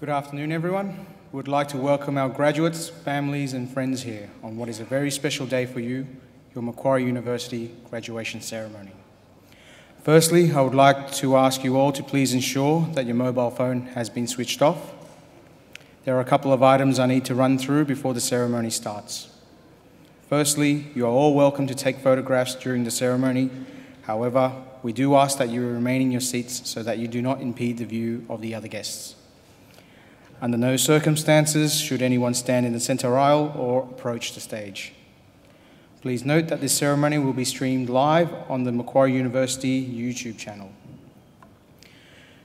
Good afternoon, everyone. We would like to welcome our graduates, families and friends here on what is a very special day for you, your Macquarie University graduation ceremony. Firstly, I would like to ask you all to please ensure that your mobile phone has been switched off. There are a couple of items I need to run through before the ceremony starts. Firstly, you are all welcome to take photographs during the ceremony. However, we do ask that you remain in your seats so that you do not impede the view of the other guests. Under no circumstances should anyone stand in the centre aisle or approach the stage. Please note that this ceremony will be streamed live on the Macquarie University YouTube channel.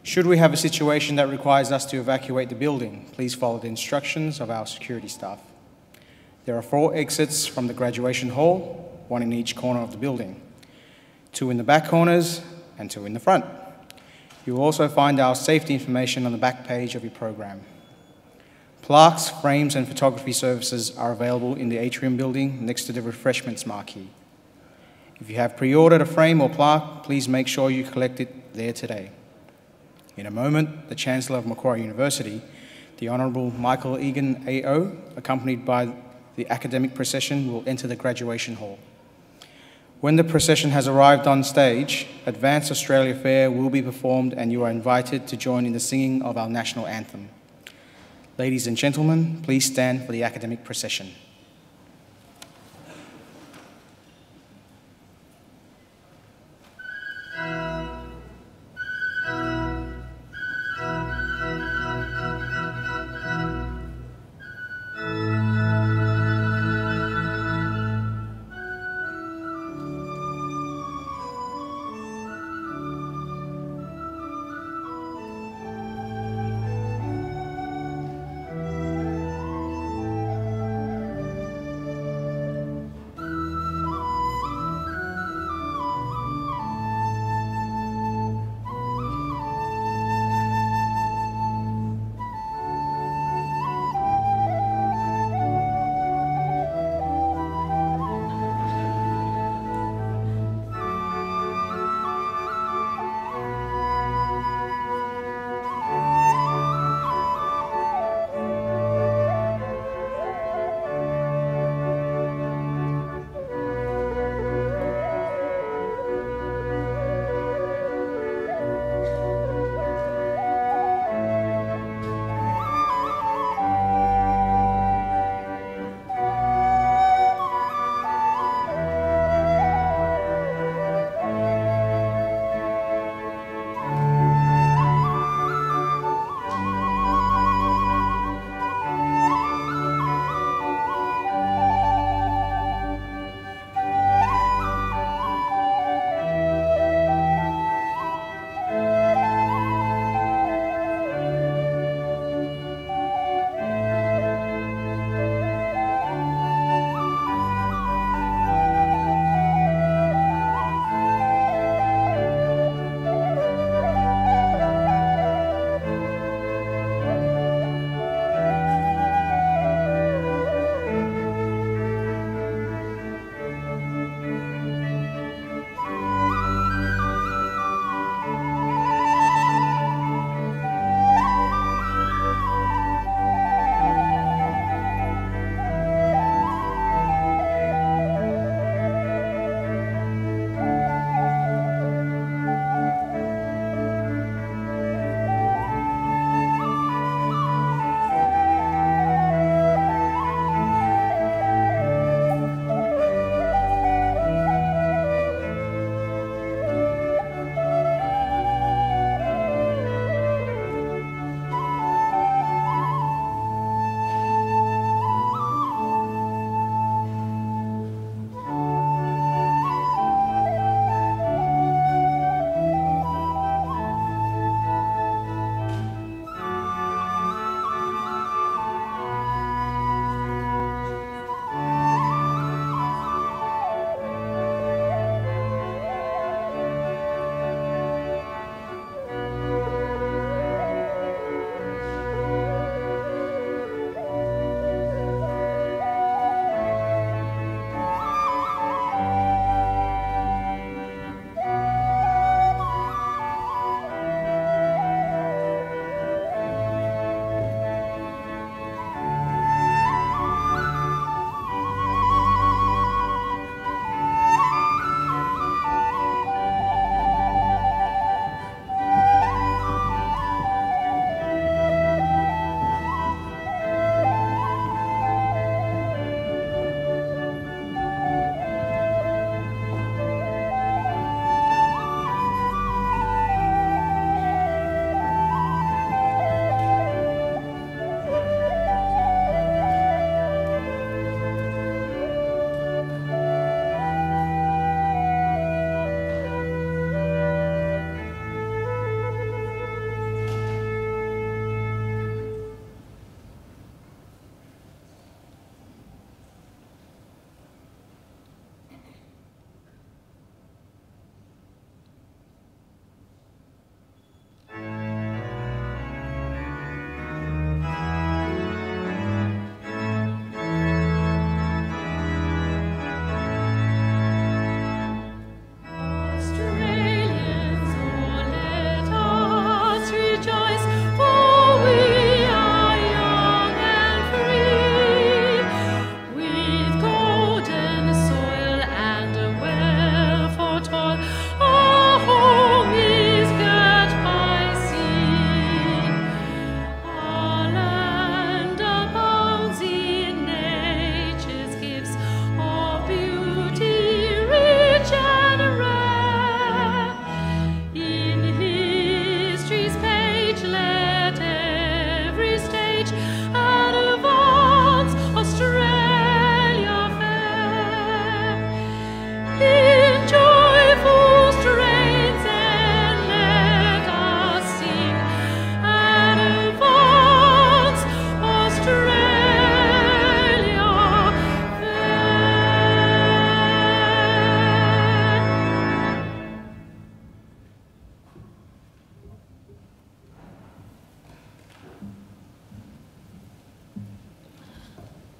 Should we have a situation that requires us to evacuate the building, please follow the instructions of our security staff. There are 4 exits from the graduation hall, 1 in each corner of the building, 2 in the back corners and 2 in the front. You will also find our safety information on the back page of your program. Plaques, frames and photography services are available in the atrium building next to the refreshments marquee. If you have pre-ordered a frame or plaque, please make sure you collect it there today. In a moment, the Chancellor of Macquarie University, the Honourable Michael Egan AO, accompanied by the academic procession, will enter the graduation hall. When the procession has arrived on stage, Advanced Australia Fair will be performed and you are invited to join in the singing of our national anthem. Ladies and gentlemen, please stand for the academic procession.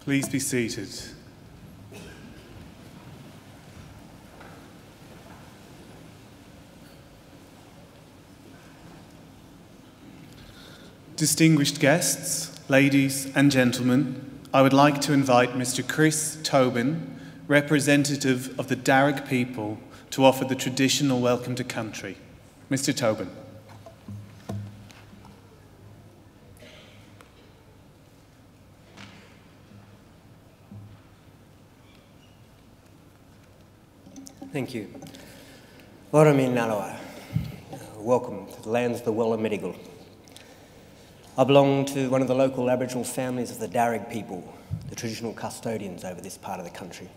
Please be seated. Distinguished guests, ladies and gentlemen, I would like to invite Mr. Chris Tobin, representative of the Darug people, to offer the traditional welcome to country. Mr. Tobin. Thank you. Warami Nalawa. Welcome to the lands of the Wellamedigal. I belong to one of the local Aboriginal families of the Darug people, the traditional custodians over this part of the country.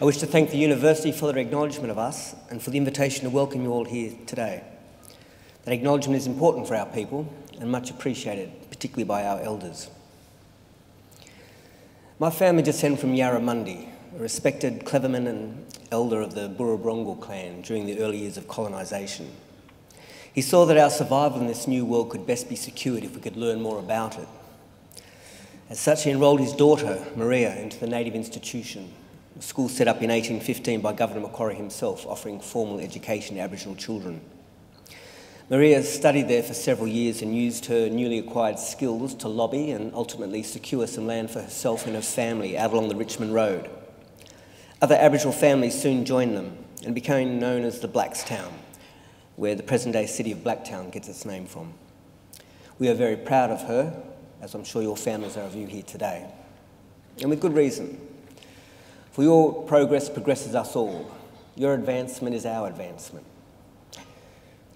I wish to thank the University for their acknowledgement of us and for the invitation to welcome you all here today. That acknowledgement is important for our people and much appreciated, particularly by our elders. My family descend from Yarramundi, a respected cleverman and elder of the Burrabrongal clan during the early years of colonisation. He saw that our survival in this new world could best be secured if we could learn more about it. As such, he enrolled his daughter, Maria, into the native institution, a school set up in 1815 by Governor Macquarie himself, offering formal education to Aboriginal children. Maria studied there for several years and used her newly acquired skills to lobby and ultimately secure some land for herself and her family out along the Richmond Road. Other Aboriginal families soon joined them and became known as the Blackstown, where the present-day city of Blacktown gets its name from. We are very proud of her, as I'm sure your families are of you here today, and with good reason. For your progress progresses us all. Your advancement is our advancement.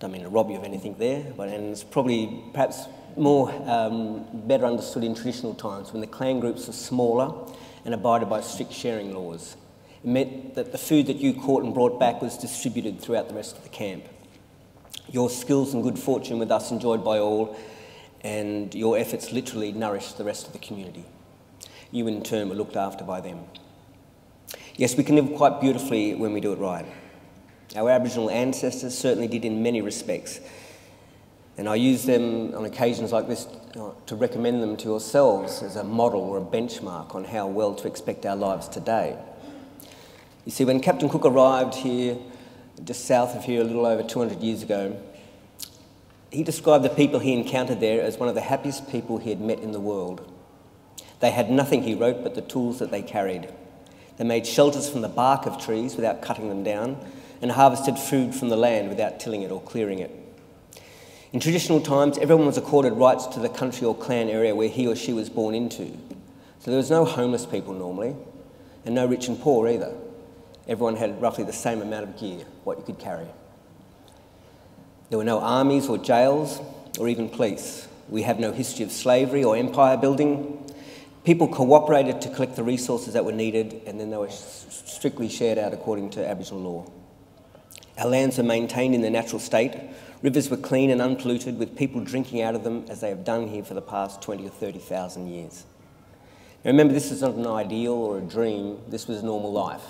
Don't mean to rob you of anything there, but and it's probably perhaps more better understood in traditional times when the clan groups were smaller and abided by strict sharing laws. It meant that the food that you caught and brought back was distributed throughout the rest of the camp. Your skills and good fortune with us enjoyed by all, and your efforts literally nourished the rest of the community. You in turn were looked after by them. Yes, we can live quite beautifully when we do it right. Our Aboriginal ancestors certainly did in many respects, and I use them on occasions like this to recommend them to yourselves as a model or a benchmark on how well to expect our lives today. You see, when Captain Cook arrived here, just south of here a little over 200 years ago, he described the people he encountered there as one of the happiest people he had met in the world. They had nothing, he wrote, but the tools that they carried. They made shelters from the bark of trees without cutting them down, and harvested food from the land without tilling it or clearing it. In traditional times, everyone was accorded rights to the country or clan area where he or she was born into. So there was no homeless people normally, and no rich and poor either. Everyone had roughly the same amount of gear, what you could carry. There were no armies or jails or even police. We have no history of slavery or empire building. People cooperated to collect the resources that were needed, and then they were strictly shared out according to Aboriginal law. Our lands were maintained in their natural state. Rivers were clean and unpolluted, with people drinking out of them as they have done here for the past 20 or 30,000 years. Now remember, this is not an ideal or a dream. This was normal life.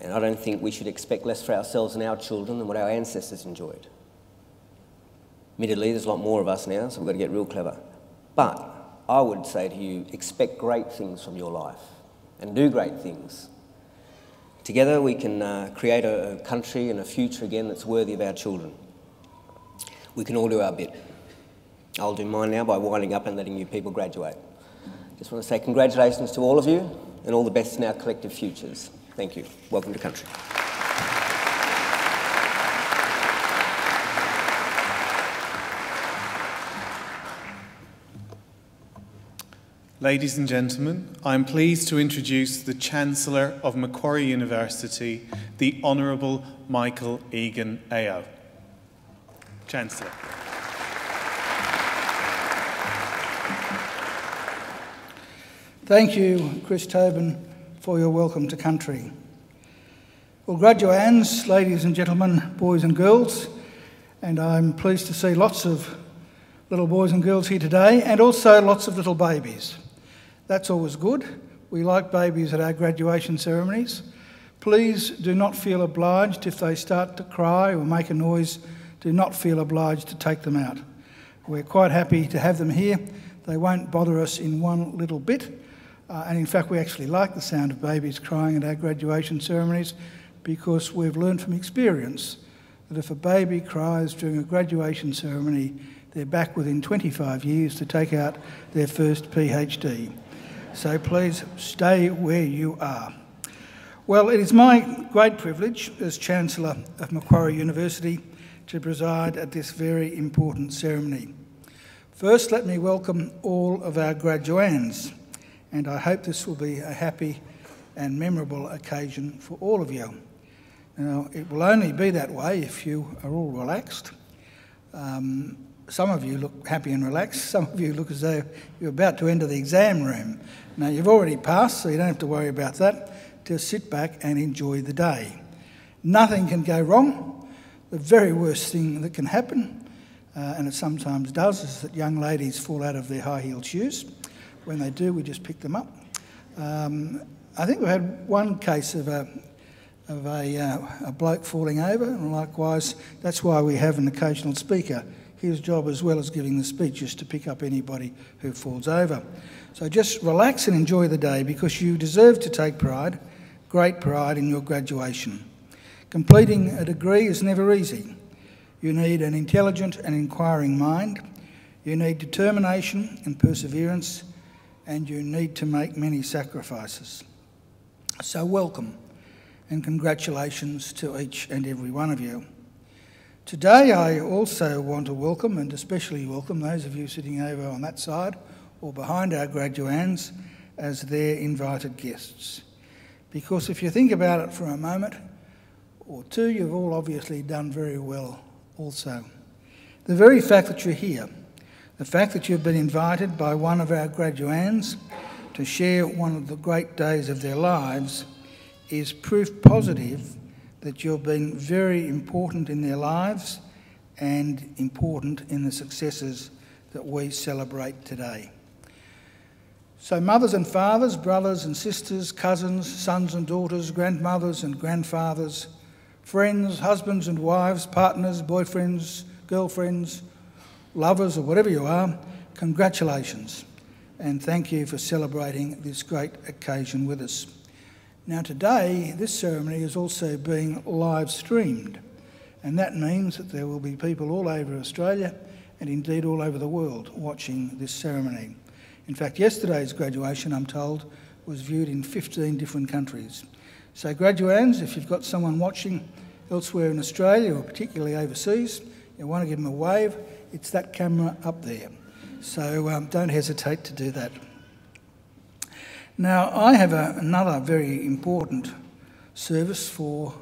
And I don't think we should expect less for ourselves and our children than what our ancestors enjoyed. Admittedly, there's a lot more of us now, so we've got to get real clever. But I would say to you, expect great things from your life and do great things. Together we can create a country and a future again that's worthy of our children. We can all do our bit. I'll do mine now by winding up and letting you people graduate. Just want to say congratulations to all of you and all the best in our collective futures. Thank you. Welcome to country. Ladies and gentlemen, I am pleased to introduce the Chancellor of Macquarie University, the Honourable Michael Egan AO. Chancellor. Thank you, Chris Tobin, for your welcome to country. Well, graduands, ladies and gentlemen, boys and girls, and I'm pleased to see lots of little boys and girls here today, and also lots of little babies. That's always good. We like babies at our graduation ceremonies. Please do not feel obliged if they start to cry or make a noise. Do not feel obliged to take them out. We're quite happy to have them here. They won't bother us in one little bit. And in fact, we actually like the sound of babies crying at our graduation ceremonies because we've learned from experience that if a baby cries during a graduation ceremony, they're back within 25 years to take out their first PhD. So please stay where you are. Well, it is my great privilege as Chancellor of Macquarie University to preside at this very important ceremony. First, let me welcome all of our graduands, and I hope this will be a happy and memorable occasion for all of you. Now, it will only be that way if you are all relaxed. Some of you look happy and relaxed. Some of you look as though you're about to enter the exam room. Now, you've already passed, so you don't have to worry about that. Just sit back and enjoy the day. Nothing can go wrong. The very worst thing that can happen, and it sometimes does, is that young ladies fall out of their high-heeled shoes. When they do, we just pick them up. I think we had one case of a bloke falling over, and likewise, that's why we have an occasional speaker. His job, as well as giving the speech, is to pick up anybody who falls over. So just relax and enjoy the day, because you deserve to take pride, great pride, in your graduation. Completing a degree is never easy. You need an intelligent and inquiring mind. You need determination and perseverance, and you need to make many sacrifices. So welcome and congratulations to each and every one of you. Today I also want to welcome, and especially welcome, those of you sitting over on that side or behind our graduands as their invited guests. Because if you think about it for a moment or two, you've all obviously done very well also. The very fact that you're here, the fact that you've been invited by one of our graduands to share one of the great days of their lives is proof positive that you've been very important in their lives and important in the successes that we celebrate today. So mothers and fathers, brothers and sisters, cousins, sons and daughters, grandmothers and grandfathers, friends, husbands and wives, partners, boyfriends, girlfriends, lovers, or whatever you are, congratulations, and thank you for celebrating this great occasion with us. Now today, this ceremony is also being live streamed, and that means that there will be people all over Australia and indeed all over the world watching this ceremony. In fact, yesterday's graduation, I'm told, was viewed in 15 different countries. So graduands, if you've got someone watching elsewhere in Australia or particularly overseas, you want to give them a wave, it's that camera up there. So don't hesitate to do that. Now, I have another very important service for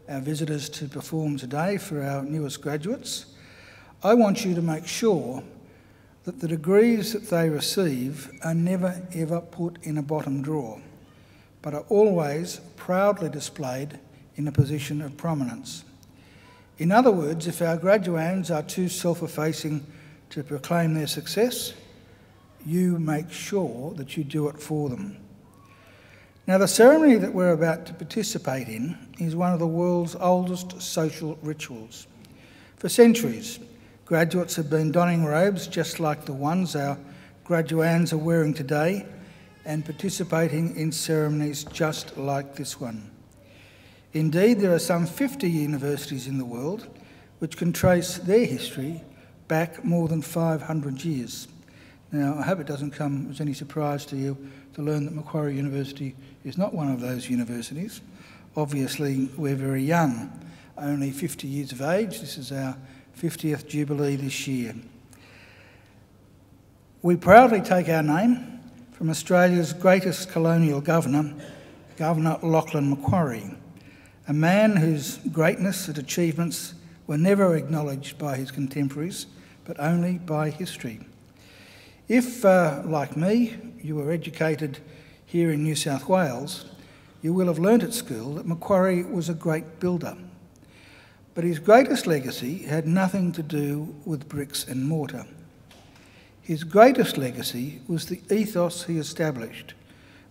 our visitors to perform today for our newest graduates. I want you to make sure that the degrees that they receive are never ever put in a bottom drawer, but are always proudly displayed in a position of prominence. In other words, if our graduands are too self-effacing to proclaim their success, you make sure that you do it for them. Now, the ceremony that we're about to participate in is one of the world's oldest social rituals. For centuries, graduates have been donning robes just like the ones our graduands are wearing today and participating in ceremonies just like this one. Indeed, there are some 50 universities in the world which can trace their history back more than 500 years. Now, I hope it doesn't come as any surprise to you to learn that Macquarie University is not one of those universities. Obviously, we're very young, only 50 years of age. This is our 50th Jubilee this year. We proudly take our name from Australia's greatest colonial governor, Governor Lachlan Macquarie, a man whose greatness and achievements were never acknowledged by his contemporaries, but only by history. If, like me, you were educated here in New South Wales, you will have learnt at school that Macquarie was a great builder. But his greatest legacy had nothing to do with bricks and mortar. His greatest legacy was the ethos he established,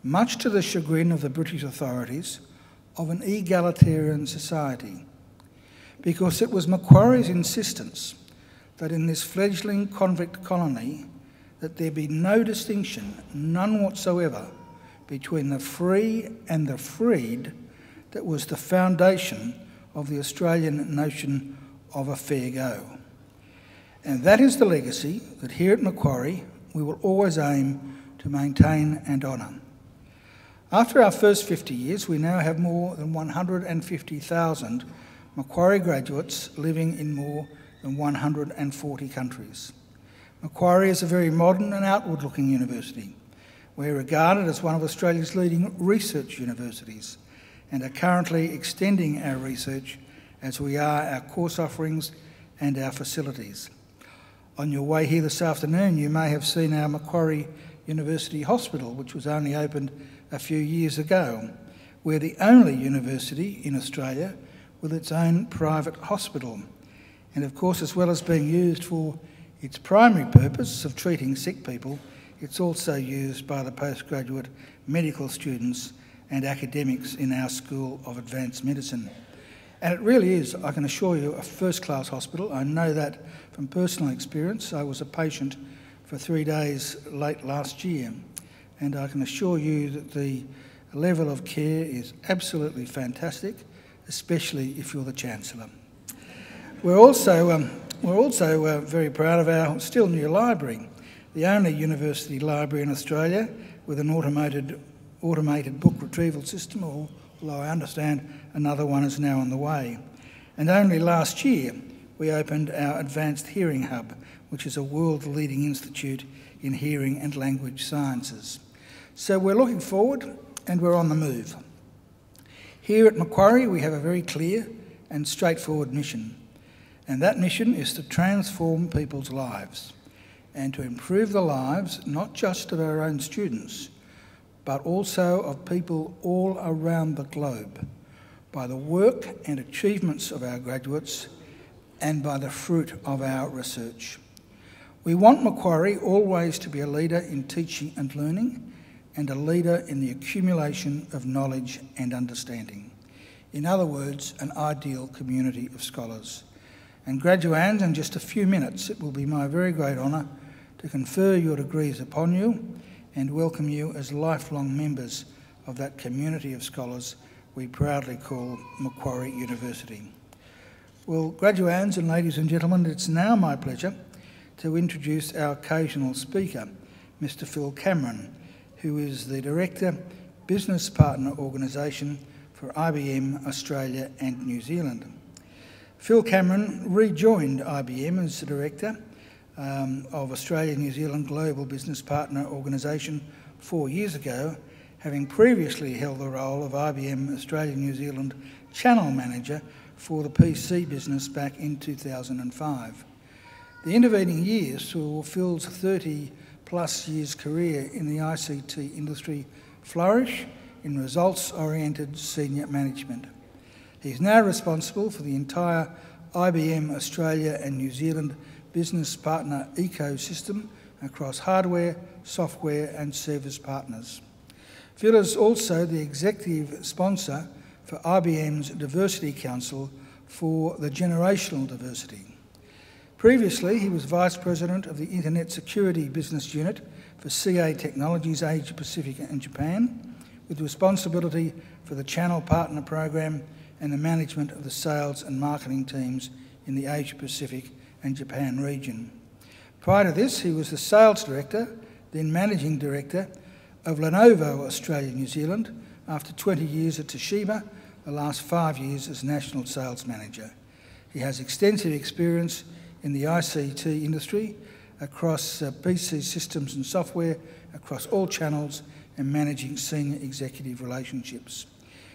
much to the chagrin of the British authorities, of an egalitarian society. Because it was Macquarie's insistence that in this fledgling convict colony that there be no distinction, none whatsoever, between the free and the freed that was the foundation of the Australian notion of a fair go. And that is the legacy that here at Macquarie we will always aim to maintain and honour. After our first 50 years, we now have more than 150,000 Macquarie graduates living in more than 140 countries. Macquarie is a very modern and outward-looking university. We're regarded as one of Australia's leading research universities and are currently extending our research as we are our course offerings and our facilities. On your way here this afternoon, you may have seen our Macquarie University Hospital, which was only opened a few years ago. We're the only university in Australia with its own private hospital. And of course, as well as being used for its primary purpose of treating sick people, it's also used by the postgraduate medical students and academics in our School of Advanced Medicine. And it really is, I can assure you, a first-class hospital. I know that from personal experience. I was a patient for 3 days late last year, and I can assure you that the level of care is absolutely fantastic, especially if you're the Chancellor. We're also very proud of our still new library, the only university library in Australia with an automated book retrieval system, although I understand another one is now on the way. And only last year we opened our Advanced Hearing Hub, which is a world-leading institute in hearing and language sciences. So we're looking forward and we're on the move. Here at Macquarie we have a very clear and straightforward mission, and that mission is to transform people's lives and to improve the lives not just of our own students, but also of people all around the globe by the work and achievements of our graduates and by the fruit of our research. We want Macquarie always to be a leader in teaching and learning and a leader in the accumulation of knowledge and understanding. In other words, an ideal community of scholars. And graduands, in just a few minutes, it will be my very great honour to confer your degrees upon you and welcome you as lifelong members of that community of scholars we proudly call Macquarie University. Well, graduands and ladies and gentlemen, it's now my pleasure to introduce our occasional speaker, Mr. Phil Cameron, who is the Director, Business Partner Organisation for IBM Australia and New Zealand. Phil Cameron rejoined IBM as the Director of Australia New Zealand Global Business Partner Organisation 4 years ago, having previously held the role of IBM Australia New Zealand Channel Manager for the PC business back in 2005. The intervening years saw Phil's 30-plus years career in the ICT industry flourish in results-oriented senior management. He's now responsible for the entire IBM Australia and New Zealand business partner ecosystem across hardware, software and service partners. Phil is also the executive sponsor for IBM's Diversity Council for the generational diversity. Previously, he was Vice President of the Internet Security Business Unit for CA Technologies Asia Pacific and Japan, with responsibility for the Channel Partner Program and the management of the sales and marketing teams in the Asia Pacific and Japan region. Prior to this, he was the Sales Director, then Managing Director of Lenovo Australia New Zealand, after 20 years at Toshiba, the last 5 years as National Sales Manager. He has extensive experience in the ICT industry across PC systems and software, across all channels and managing senior executive relationships.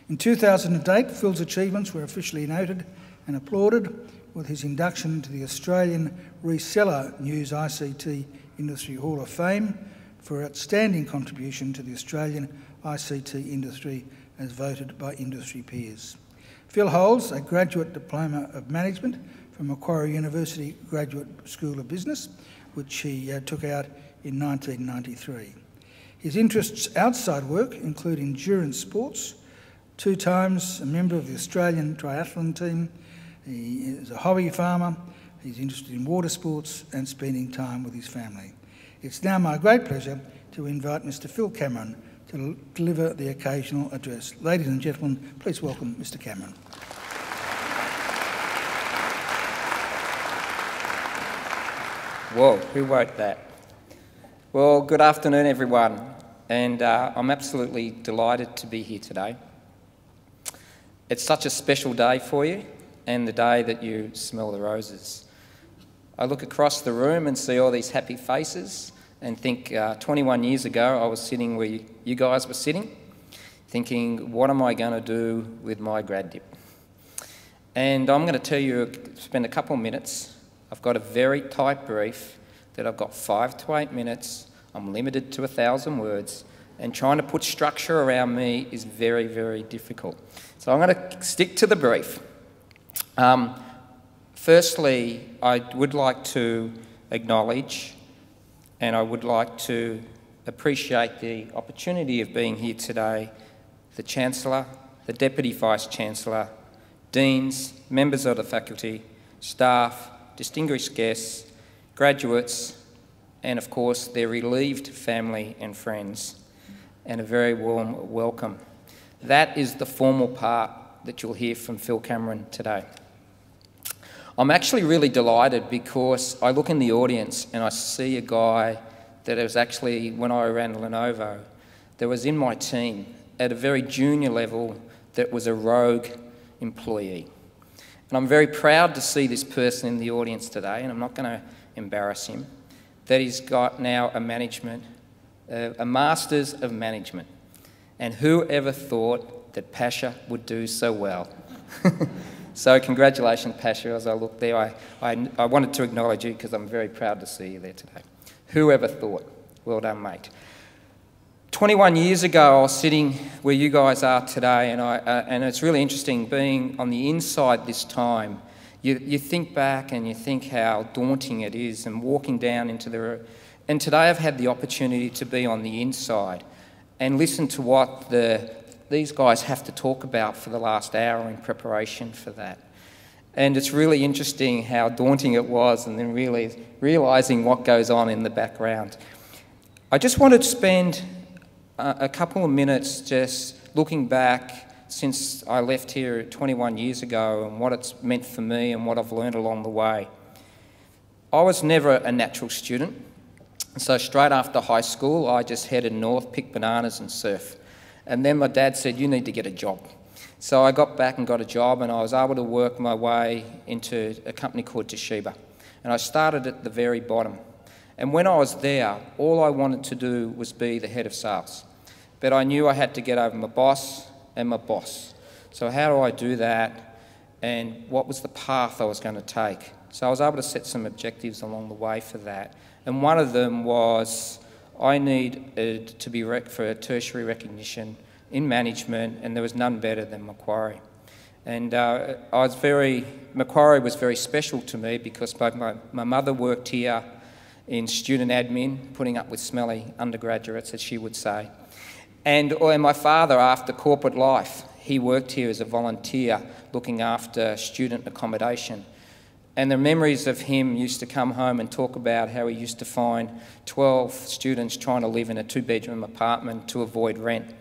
In 2008, Phil's achievements were officially noted and applauded with his induction into the Australian Reseller News ICT Industry Hall of Fame for outstanding contribution to the Australian ICT industry as voted by industry peers. Phil holds a Graduate Diploma of Management from Macquarie University Graduate School of Business, which he took out in 1993. His interests outside work include endurance sports, 2 times a member of the Australian triathlon team. He is a hobby farmer, he's interested in water sports and spending time with his family. It's now my great pleasure to invite Mr. Phil Cameron to deliver the occasional address. Ladies and gentlemen, please welcome Mr Cameron. Whoa, who wrote that? Well, good afternoon, everyone, and I'm absolutely delighted to be here today. It's such a special day for you, and the day that you smell the roses. I look across the room and see all these happy faces and think 21 years ago I was sitting where you guys were sitting, thinking, what am I going to do with my grad dip? And I'm going to tell you, spend a couple of minutes. I've got a very tight brief that I've got 5 to 8 minutes. I'm limited to 1,000 words, and trying to put structure around me is very, very difficult. So I'm going to stick to the brief. Firstly, I would like to acknowledge and I would like to appreciate the opportunity of being here today, the Chancellor, the Deputy Vice-Chancellor, Deans, members of the faculty, staff, distinguished guests, graduates, and of course their relieved family and friends, and a very warm welcome. That is the formal part that you'll hear from Phil Cameron today. I'm actually really delighted because I look in the audience and I see a guy that was actually, when I ran Lenovo, that was in my team at a very junior level that was a rogue employee. And I'm very proud to see this person in the audience today, and I'm not going to embarrass him, that he's got now a Masters of Management. And who ever thought that Pasha would do so well? So congratulations, Pasha. As I look there, I wanted to acknowledge you because I'm very proud to see you there today. Who ever thought? Well done, mate. 21 years ago, I was sitting where you guys are today, and it's really interesting being on the inside this time. You think back and you think how daunting it is, and walking down into the room. And today I've had the opportunity to be on the inside and listen to what these guys have to talk about for the last hour in preparation for that. And it's really interesting how daunting it was, and then really realising what goes on in the background. I just wanted to spend a couple of minutes just looking back since I left here 21 years ago and what it's meant for me and what I've learned along the way. I was never a natural student, so straight after high school I just headed north, picked bananas and surf. And then my dad said, you need to get a job. So I got back and got a job, and I was able to work my way into a company called Toshiba. And I started at the very bottom. And when I was there, all I wanted to do was be the head of sales. But I knew I had to get over my boss and my boss. So how do I do that? And what was the path I was going to take? So I was able to set some objectives along the way for that. And one of them was I needed to be for a tertiary recognition in management, and there was none better than Macquarie. And Macquarie was very special to me because both my mother worked here in student admin, putting up with smelly undergraduates, as she would say. And my father, after corporate life, he worked here as a volunteer looking after student accommodation. And the memories of him used to come home and talk about how he used to find 12 students trying to live in a 2-bedroom apartment to avoid rent.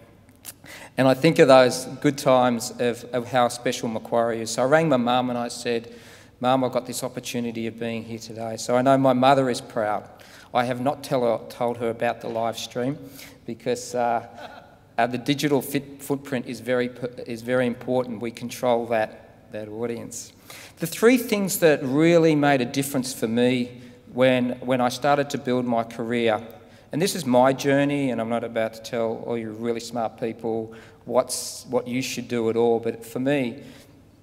And I think of those good times of how special Macquarie is. So I rang my mum and I said, Mum, I've got this opportunity of being here today. So I know my mother is proud. I have not told her about the live stream because the digital footprint is very important. We control that audience. The 3 things that really made a difference for me when I started to build my career, and this is my journey, and I'm not about to tell all you really smart people what you should do at all, but for me,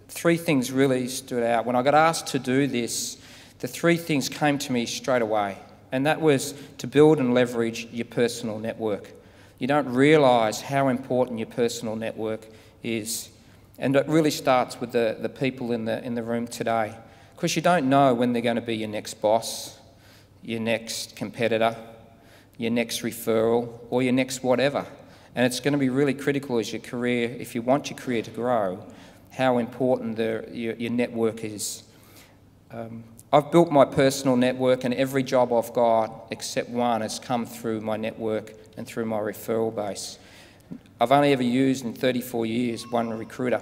3 things really stood out. When I got asked to do this, the 3 things came to me straight away, and that was to build and leverage your personal network. You don't realise how important your personal network is. And it really starts with the people in the room today, because you don't know when they're going to be your next boss, your next competitor, your next referral, or your next whatever. And it's going to be really critical as your career, if you want your career to grow, how important your network is. I've built my personal network, and every job I've got, except one, has come through my network and through my referral base. I've only ever used in 34 years one recruiter,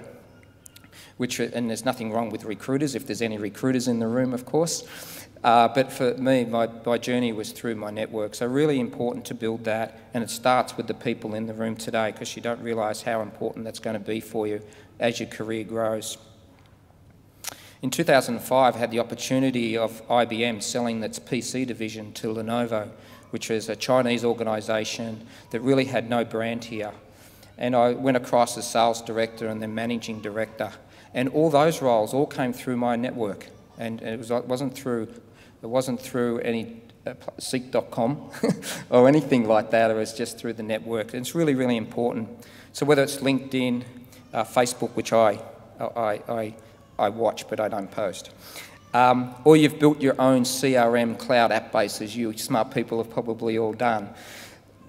and there's nothing wrong with recruiters, if there's any recruiters in the room, of course. But for me, my journey was through my network. So really important to build that, and it starts with the people in the room today, because you don't realise how important that's going to be for you as your career grows. In 2005, I had the opportunity of IBM selling its PC division to Lenovo, which was a Chinese organisation that really had no brand here. And I went across as sales director and then managing director. And all those roles all came through my network. And it wasn't through any seek.com or anything like that. It was just through the network. And it's really, really important. So whether it's LinkedIn, Facebook, which I watch but I don't post, or you've built your own CRM cloud app base, as you smart people have probably all done,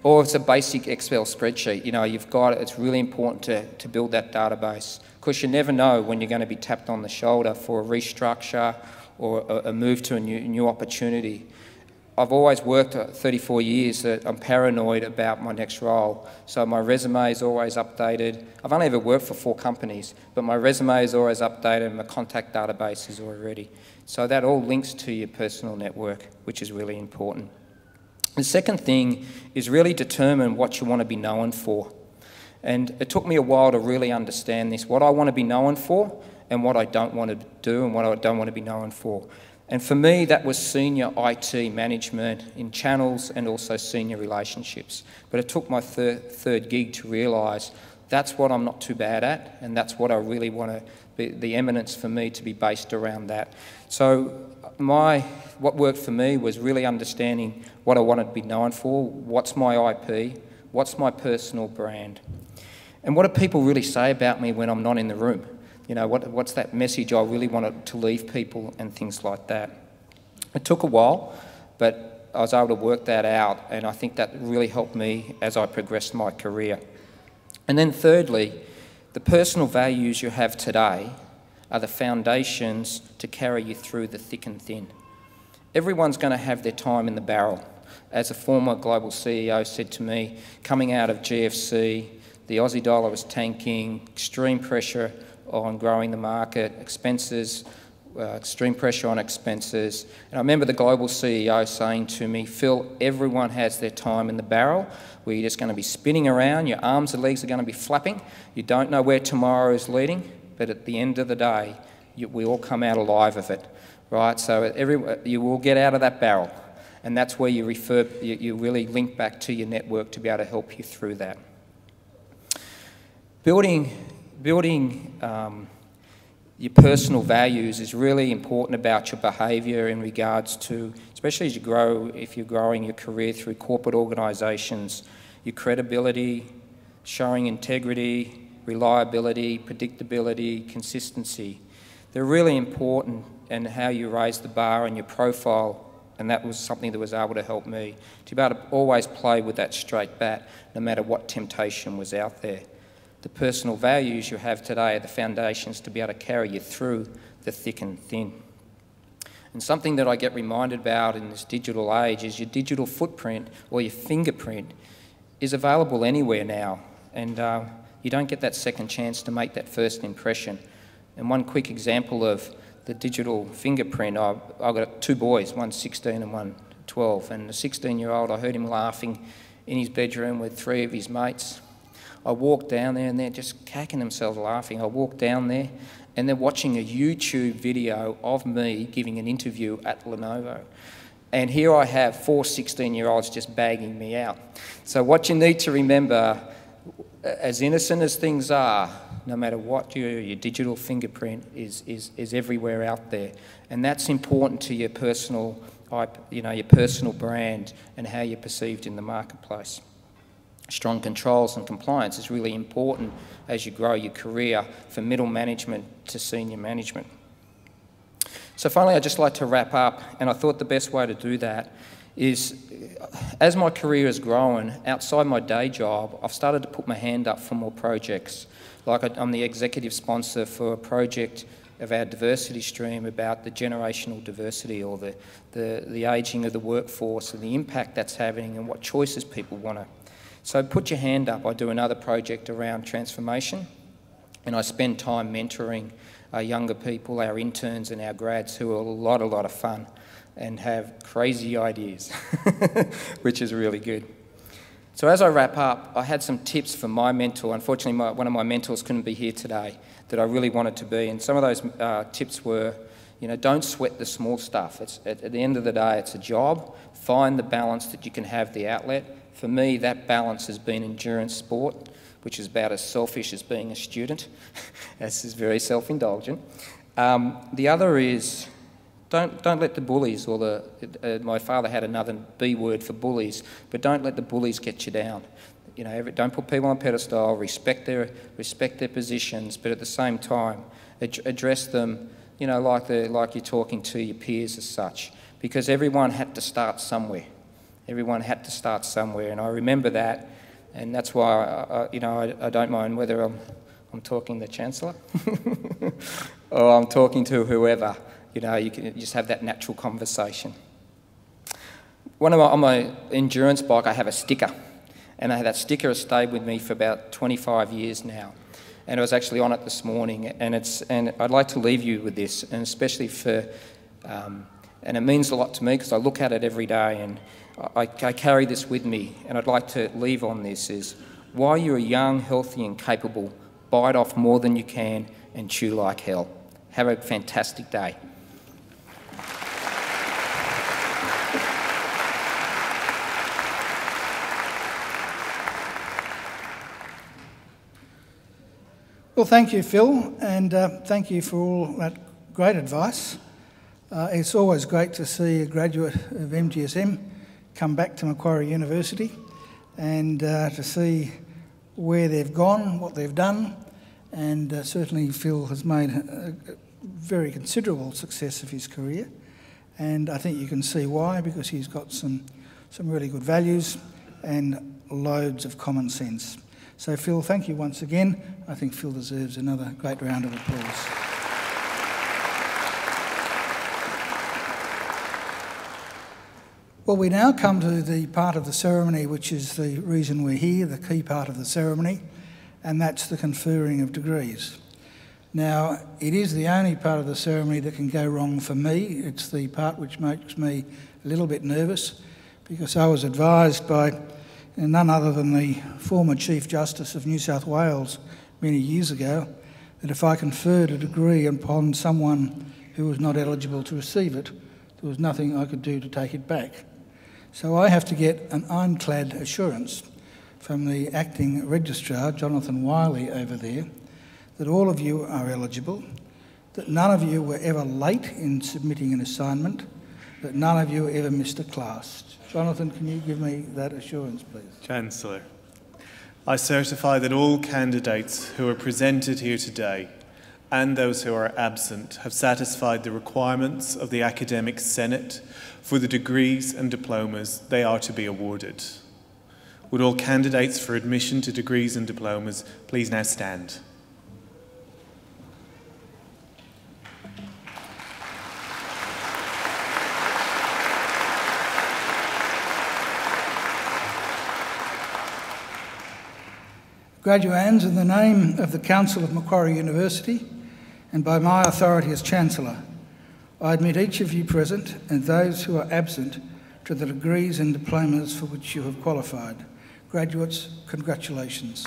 or it's a basic Excel spreadsheet. You know, you've got it. It's really important to build that database, because you never know when you're going to be tapped on the shoulder for a restructure or a move to a new opportunity. I've always worked 34 years that I'm paranoid about my next role, so my resume is always updated. I've only ever worked for 4 companies, but my resume is always updated and my contact database is already ready. So that all links to your personal network, which is really important. The second thing is really determine what you want to be known for. And it took me a while to really understand this, what I want to be known for and what I don't want to do and what I don't want to be known for. And for me, that was senior IT management in channels and also senior relationships. But it took my third gig to realise that's what I'm not too bad at, and that's what I really want to be, the eminence for me to be based around that. So what worked for me was really understanding what I wanted to be known for, what's my IP, what's my personal brand, and what do people really say about me when I'm not in the room. You know, what's that message I really wanted to leave people and things like that. It took a while, but I was able to work that out, and I think that really helped me as I progressed my career. And then thirdly, the personal values you have today are the foundations to carry you through the thick and thin. Everyone's going to have their time in the barrel. As a former global CEO said to me, coming out of GFC, the Aussie dollar was tanking, extreme pressure on growing the market, expenses, extreme pressure on expenses. And I remember the global CEO saying to me, Phil, everyone has their time in the barrel where you're just going to be spinning around, your arms and legs are going to be flapping, you don't know where tomorrow is leading, but at the end of the day, we all come out alive of it, right? So you will get out of that barrel, and that's where you really link back to your network to be able to help you through that. Building your personal values is really important about your behaviour in regards to, especially as you grow, if you're growing your career through corporate organisations, your credibility, showing integrity, reliability, predictability, consistency. They're really important, and how you raise the bar and your profile, and that was something that was able to help me to be able to always play with that straight bat no matter what temptation was out there. The personal values you have today are the foundations to be able to carry you through the thick and thin. And something that I get reminded about in this digital age is your digital footprint or your fingerprint is available anywhere now, and you don't get that second chance to make that first impression. And one quick example of the digital fingerprint, I've got 2 boys, one's 16 and one 12, and the 16-year-old, I heard him laughing in his bedroom with 3 of his mates. I walked down there and they're just cacking themselves laughing. I walked down there and they're watching a YouTube video of me giving an interview at Lenovo. And here I have 4 16-year-olds just bagging me out. So what you need to remember, as innocent as things are, no matter what your digital fingerprint is everywhere out there. And that's important to your personal, your personal brand and how you're perceived in the marketplace. Strong controls and compliance is really important as you grow your career from middle management to senior management. So finally, I'd just like to wrap up, and I thought the best way to do that is, as my career has grown, outside my day job, I've started to put my hand up for more projects. Like I'm the executive sponsor for a project of our diversity stream about the generational diversity, or the ageing of the workforce and the impact that's having and what choices people want to So put your hand up. I do another project around transformation, and I spend time mentoring our younger people, our interns and our grads, who are a lot of fun and have crazy ideas, which is really good. So as I wrap up, I had some tips from my mentor. Unfortunately, one of my mentors couldn't be here today that I really wanted to be, and some of those tips were, you know, don't sweat the small stuff. At the end of the day, it's a job. Find the balance that you can have the outlet. For me, that balance has been endurance sport, which is about as selfish as being a student. This is very self-indulgent. The other is don't let the bullies or my father had another B word for bullies, but don't let the bullies get you down. You know, don't put people on a pedestal. Respect their positions, but at the same time, address them. You know, like you're talking to your peers as such, because everyone had to start somewhere. Everyone had to start somewhere, and I remember that, and that's why I don't mind whether I'm talking to the Chancellor or I'm talking to whoever. You know, you can just have that natural conversation. On my endurance bike, I have a sticker, and that sticker has stayed with me for about 25 years now. And I was actually on it this morning, and I'd like to leave you with this, and especially and it means a lot to me because I look at it every day, and I carry this with me, and I'd like to leave on this is, while you're young, healthy and capable, bite off more than you can and chew like hell. Have a fantastic day. Well, thank you, Phil, and thank you for all that great advice. It's always great to see a graduate of MGSM come back to Macquarie University and to see where they've gone, what they've done, and certainly Phil has made a very considerable success of his career, and I think you can see why, because he's got some really good values and loads of common sense. So Phil, thank you once again. I think Phil deserves another great round of applause. Well, we now come to the part of the ceremony which is the reason we're here, the key part of the ceremony, and that's the conferring of degrees. Now, it is the only part of the ceremony that can go wrong for me. It's the part which makes me a little bit nervous, because I was advised by none other than the former Chief Justice of New South Wales many years ago that if I conferred a degree upon someone who was not eligible to receive it, there was nothing I could do to take it back. So I have to get an ironclad assurance from the acting registrar, Jonathan Wiley, over there, that all of you are eligible, that none of you were ever late in submitting an assignment, that none of you ever missed a class. Jonathan, can you give me that assurance, please? Chancellor, I certify that all candidates who are presented here today and those who are absent have satisfied the requirements of the Academic Senate for the degrees and diplomas they are to be awarded. Would all candidates for admission to degrees and diplomas please now stand? Graduands, in the name of the Council of Macquarie University and by my authority as Chancellor, I admit each of you present and those who are absent to the degrees and diplomas for which you have qualified. Graduates, congratulations.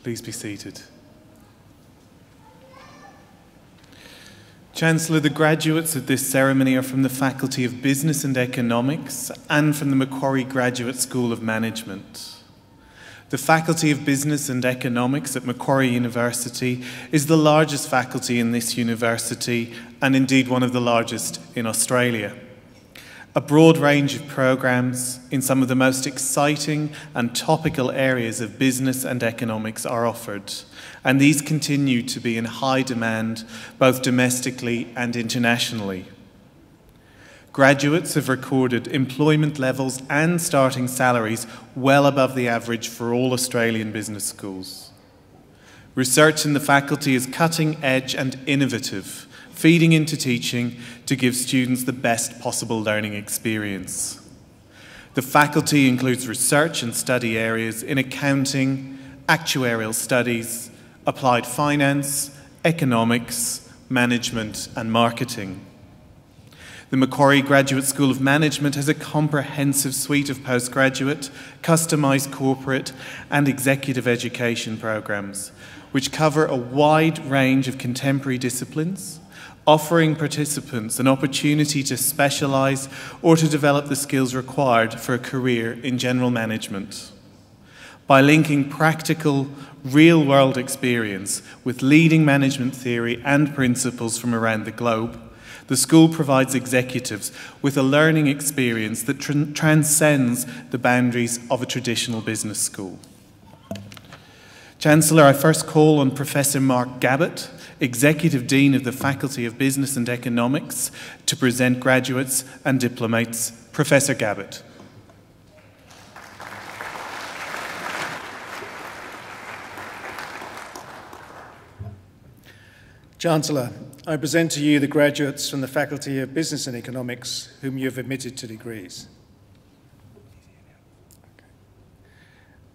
Please be seated. Chancellor, the graduates of this ceremony are from the Faculty of Business and Economics and from the Macquarie Graduate School of Management. The Faculty of Business and Economics at Macquarie University is the largest faculty in this university and indeed one of the largest in Australia. A broad range of programs in some of the most exciting and topical areas of business and economics are offered, and these continue to be in high demand both domestically and internationally. Graduates have recorded employment levels and starting salaries well above the average for all Australian business schools. Research in the faculty is cutting edge and innovative, feeding into teaching to give students the best possible learning experience. The faculty includes research and study areas in accounting, actuarial studies, applied finance, economics, management and marketing. The Macquarie Graduate School of Management has a comprehensive suite of postgraduate, customised corporate and executive education programmes, which cover a wide range of contemporary disciplines, offering participants an opportunity to specialise or to develop the skills required for a career in general management. By linking practical, real-world experience with leading management theory and principles from around the globe, the school provides executives with a learning experience that transcends the boundaries of a traditional business school. Chancellor, I first call on Professor Mark Gabbett, Executive Dean of the Faculty of Business and Economics, to present graduates and diplomates. Professor Gabbett. Chancellor, I present to you the graduates from the Faculty of Business and Economics whom you have admitted to degrees.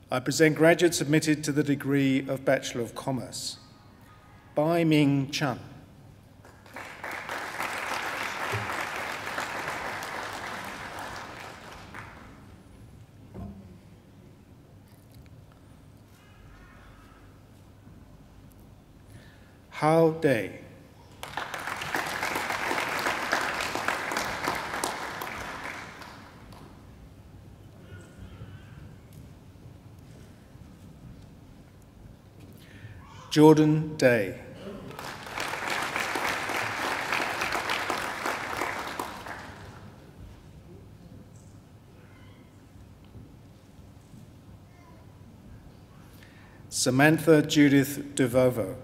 I present graduates admitted to the degree of Bachelor of Commerce. Bai Ming Chun. Hao Day. Jordan Day. Samantha Judith DeVovo.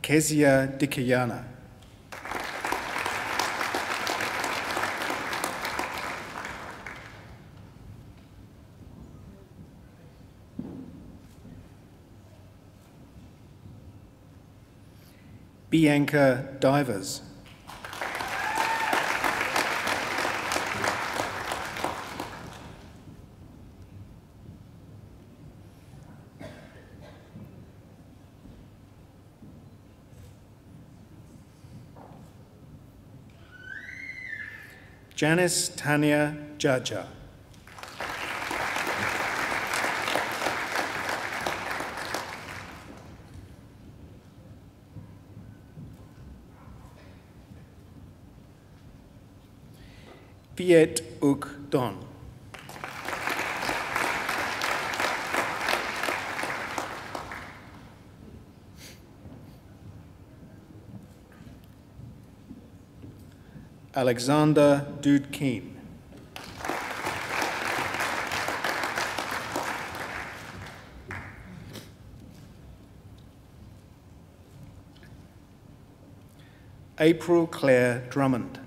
Kezia Dikayana. Bianca Divers. Janice Tanya Jaja. Viet Uk Don. Alexander Dudkeen. April Claire Drummond.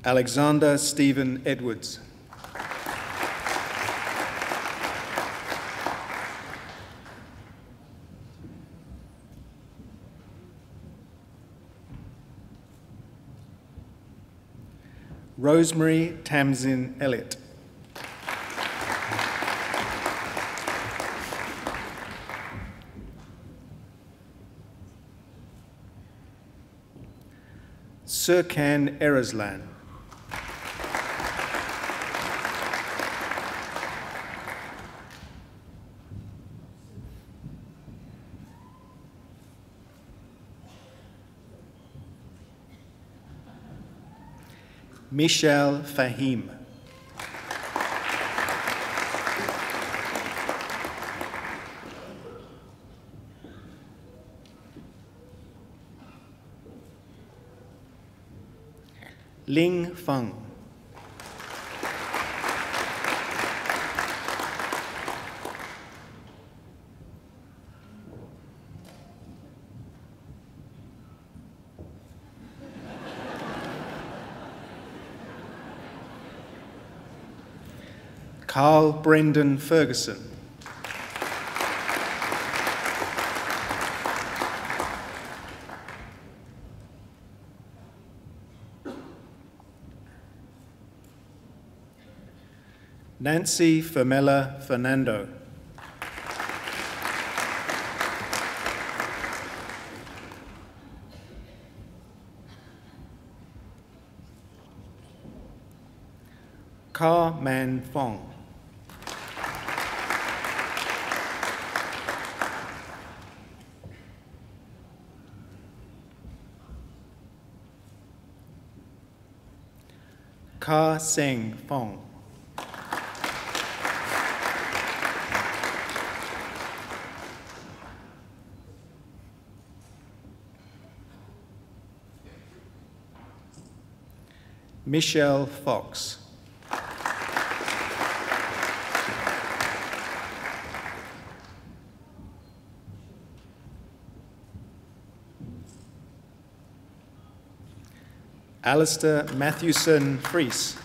Alexander Stephen Edwards. Rosemary Tamsin Elliott. Sirkan Ereslan. Michelle Fahim. Ling Feng. Carl Brendan Ferguson. Nancy Fermella Fernando. Ka Man Fong. Ka Seng Fong. Michelle Fox. Alistair Mathewson Fries.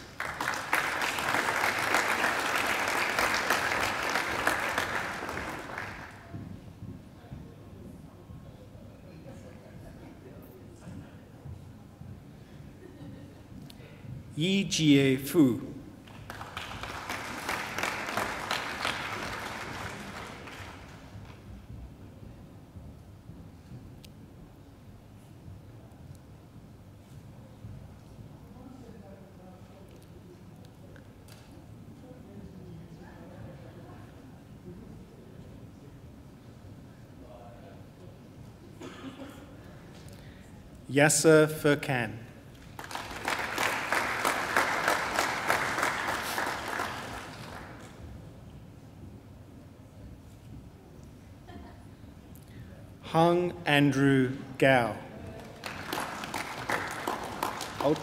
Yi Jie Fu. Yasser Furkan. Hung Andrew Gao. Hold.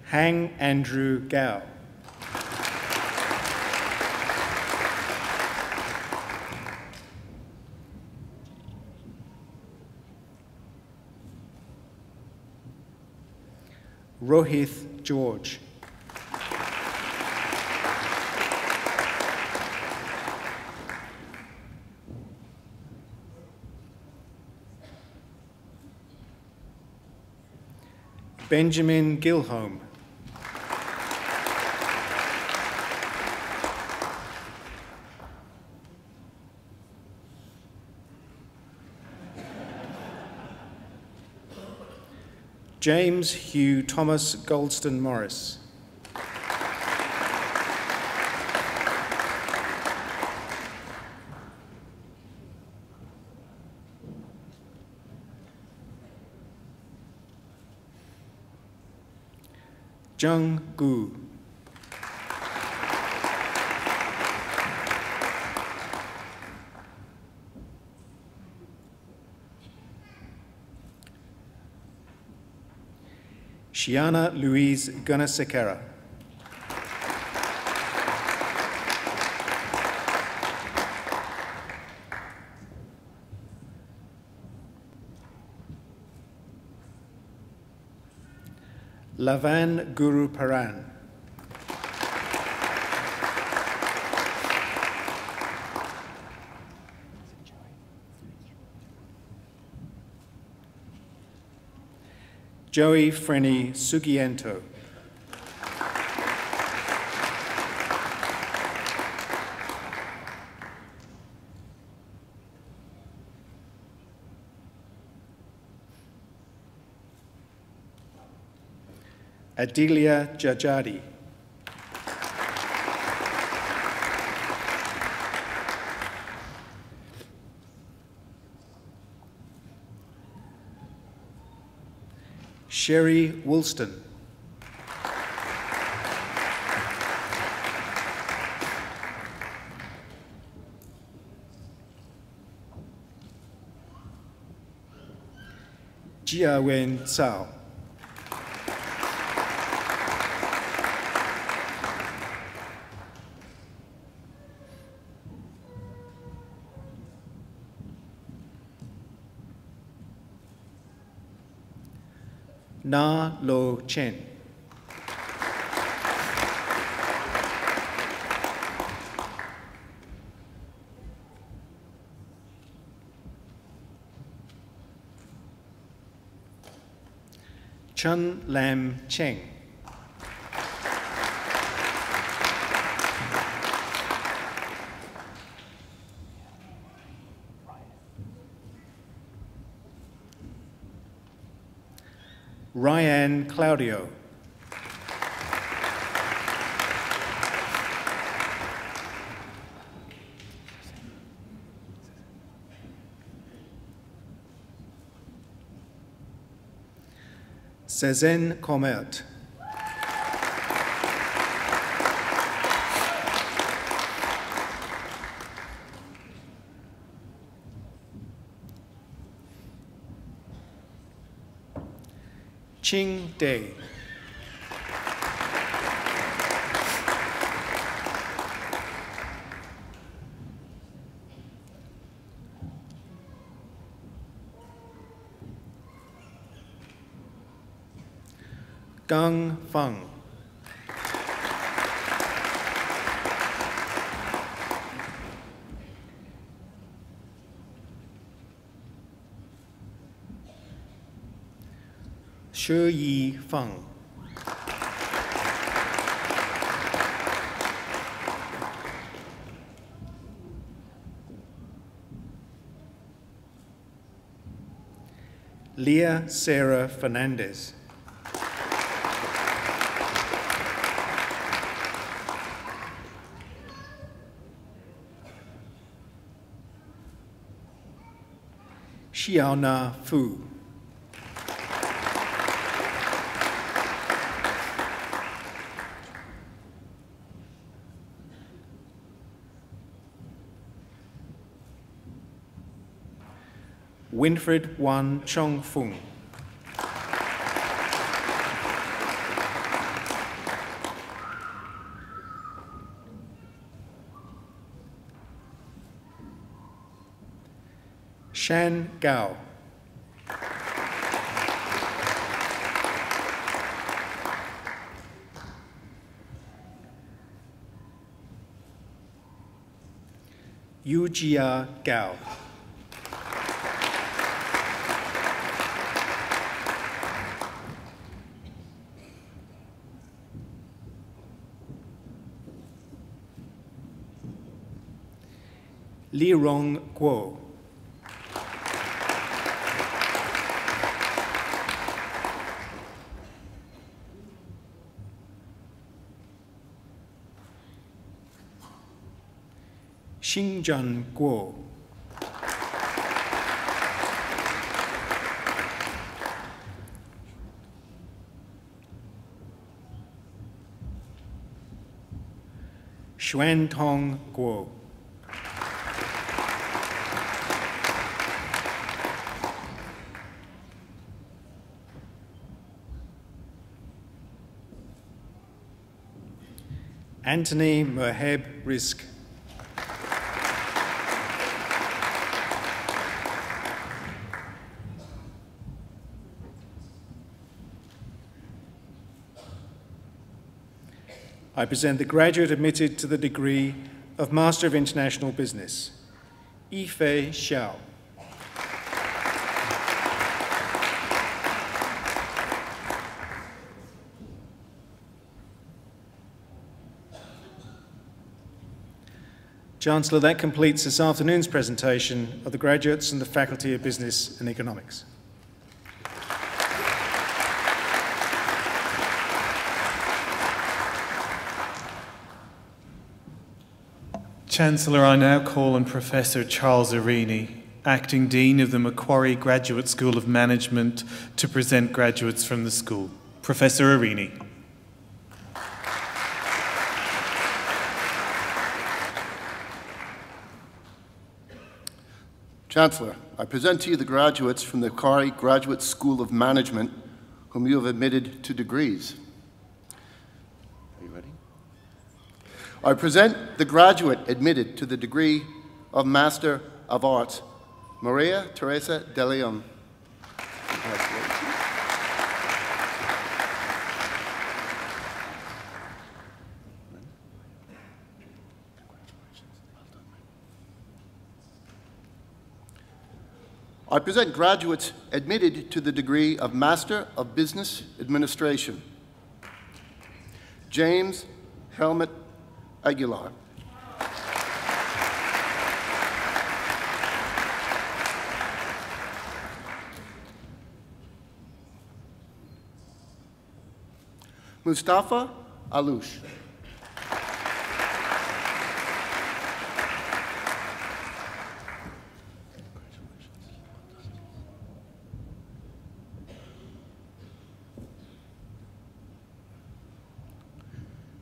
Hang Andrew Gao. Rohith George. Benjamin Gilholm. James Hugh Thomas Goldston Morris. Zheng Gu. Shiana Louise Gunasekera. Lavan Guru Paran. Joey Frenny Sugiento. Adelia Jajadi. Sherry Woolston. Jia Wen Cao. Na Lo Chen. Chun Lam Cheng. Ryan Claudio. Cézanne Comert. Ching Day. Gang Feng. Shi Yi Feng. Leah Sarah Fernandez. Xiaona Fu. Winfred Wan Chong Fung. Shan Gao. Yujia Gao. Li Rong Guo. Xinjian Guo. Xuan Tong Guo. Anthony Moheb Risk. I present the graduate admitted to the degree of Master of International Business, Yifei Xiao. Chancellor, that completes this afternoon's presentation of the graduates and the Faculty of Business and Economics. Chancellor, I now call on Professor Charles Arini, Acting Dean of the Macquarie Graduate School of Management, to present graduates from the school. Professor Arini. Chancellor, I present to you the graduates from the Macquarie Graduate School of Management whom you have admitted to degrees. Are you ready? I present the graduate admitted to the degree of Master of Arts, Maria Teresa de Leon. Congratulations. I present graduates admitted to the degree of Master of Business Administration. James Helmut Aguilar. Mustafa Alouche.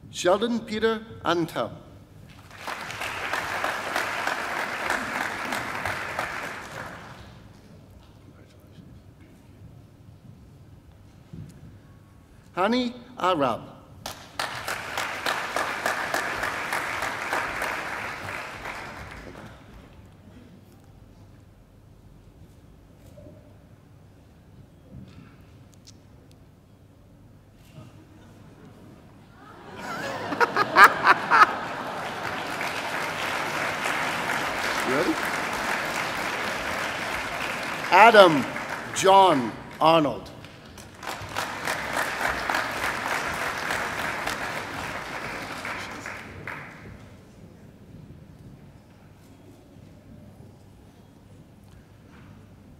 Sheldon Peter Antel. Hani Arab. Ready? Adam John Arnold.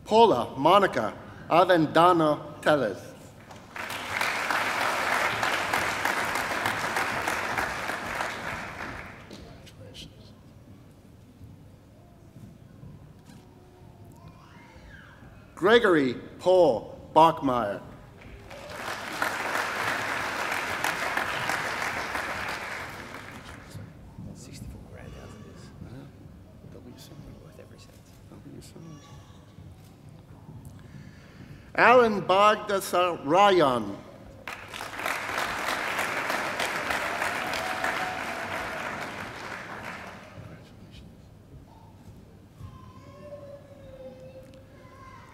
Paula Monica Avendano Tellez. Gregory Paul Bachmeyer. Alan Bagdasarayan.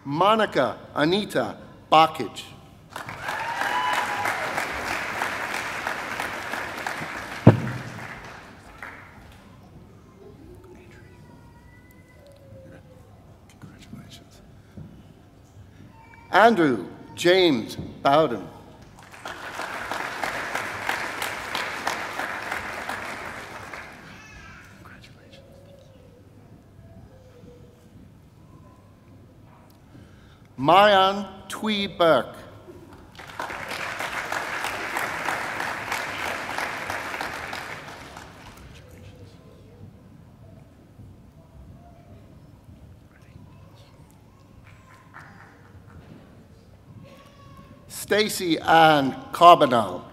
Monica Anita Bakic. Congratulations. Andrew James Bowden. Marianne Twee Burke. Stacy Ann Carbonell.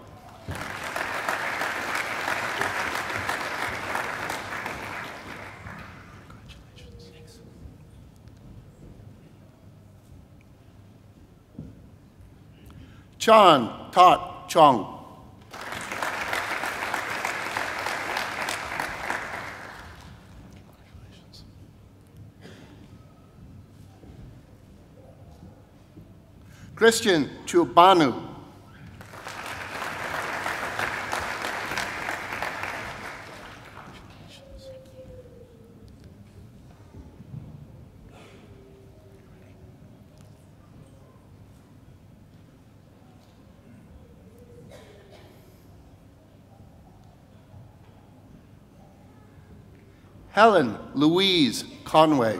Chan Tat Chong. Christian Chubanu. Helen Louise Conway.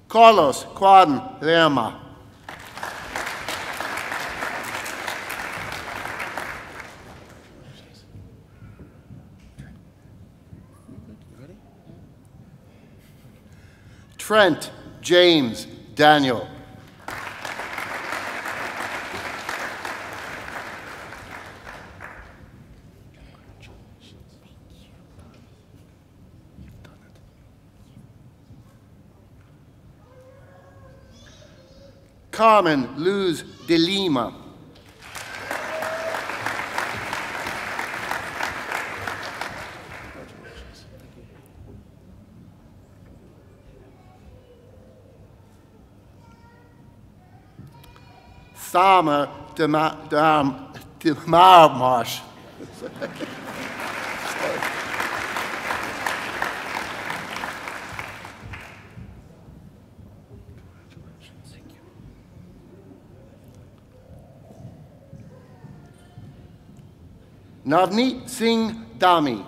Carlos Juan Lerma. Trent James Daniel. Carmen Luz de Lima. Sama Marsh. Navneet Singh Dami.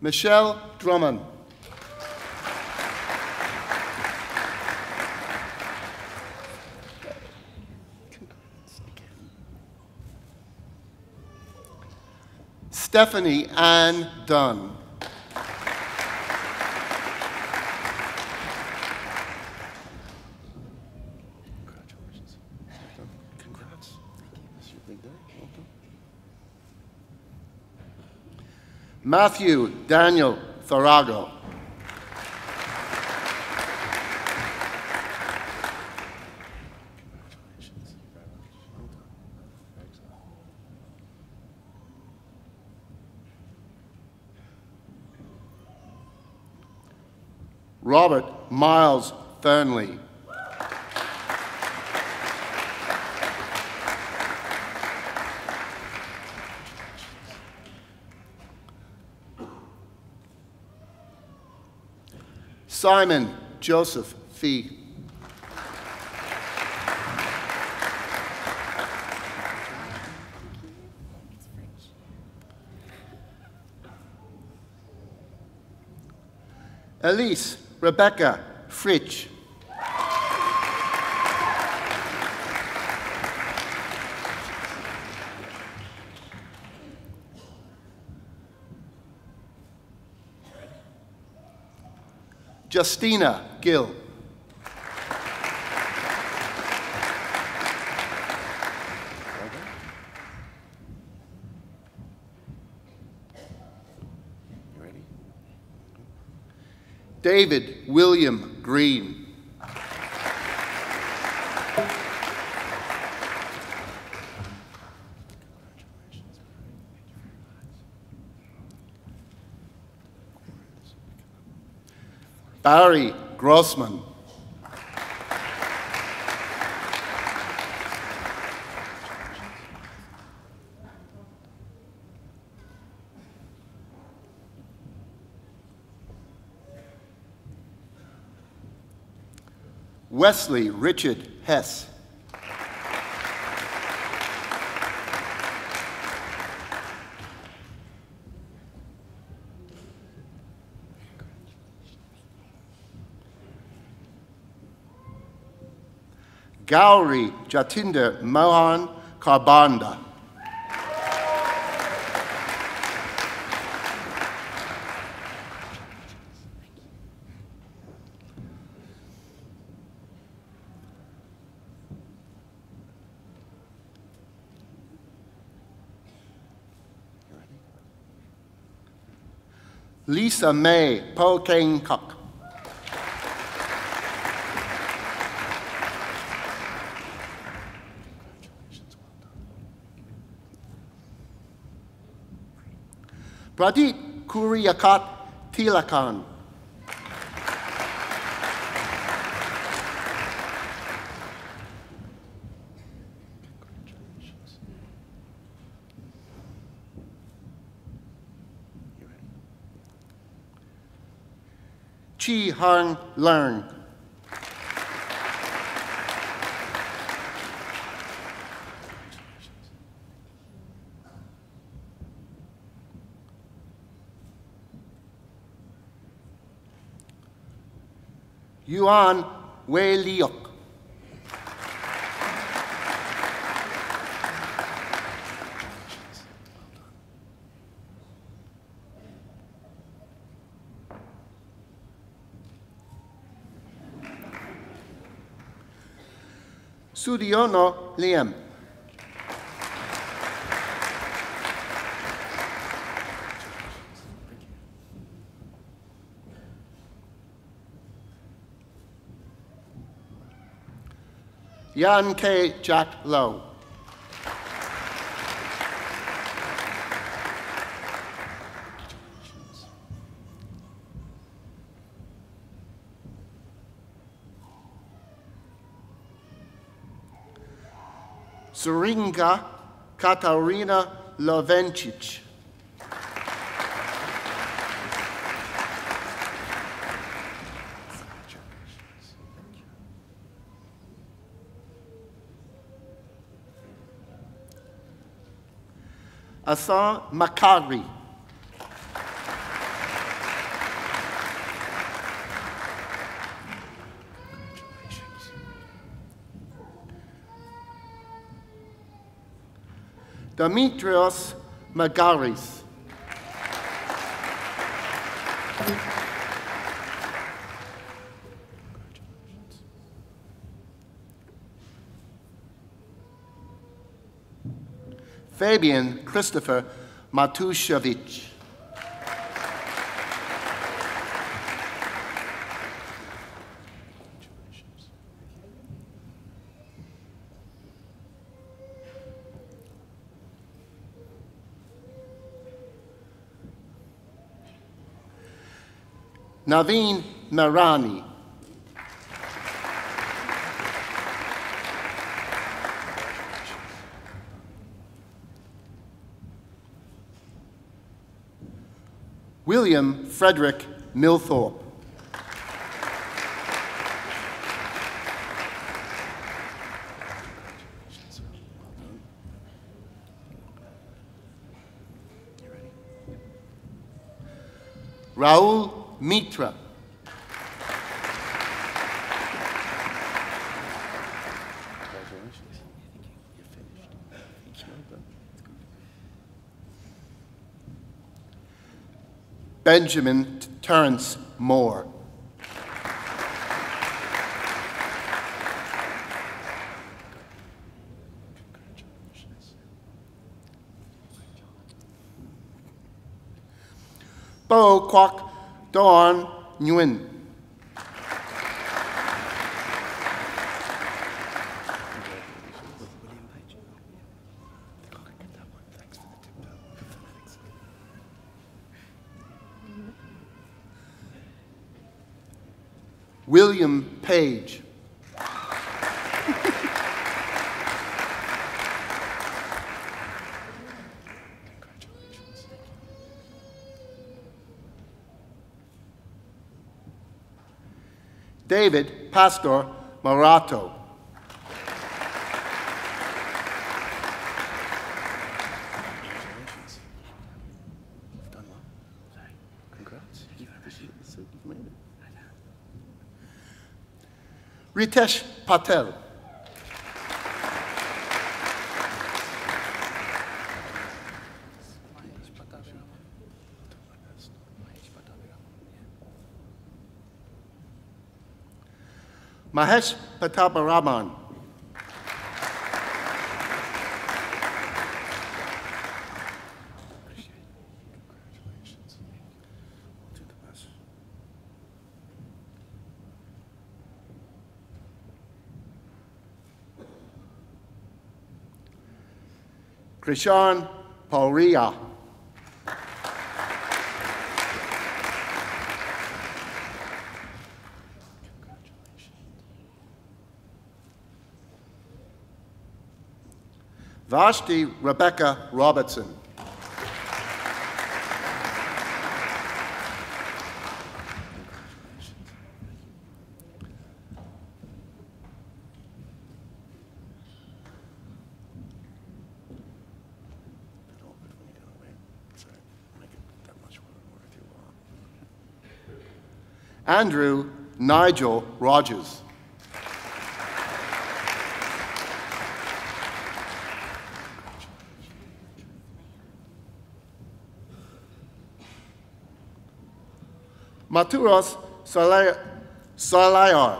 Michelle Drummond. Stephanie Ann Dunn. Congratulations. Congrats. That's your big day. Welcome. Matthew Daniel Tharago. Robert Miles Fernley. Simon Joseph Fee. Elise Rebecca Fritsch. Justina Gill. David William Green. Barry Grossman. Wesley Richard Hess. Gauri Jatinder Mohan Karbanda. Lisa May Polkangkok. Pradit Kuriakat Tilakan. Chi Hang Learn. Yuan Wei Liok. Sudiono Liam. Yan K. Jack Low. Suringa Katarina Lovencic. Asa Macquarie. Dimitrios Magaris. Fabian Christopher Matushevich. Naveen Marani. William Frederick Milthorpe. Raul Mitra. Benjamin Terrence Moore. Bo Kwok Dorn Nguyen. William Page. David Pastor Marato. Ritesh Patel. Mahesh Pataparaman. Krishan Pauria. Vashti Rebecca Robertson. Andrew Nigel Rogers. Maturos Salayar.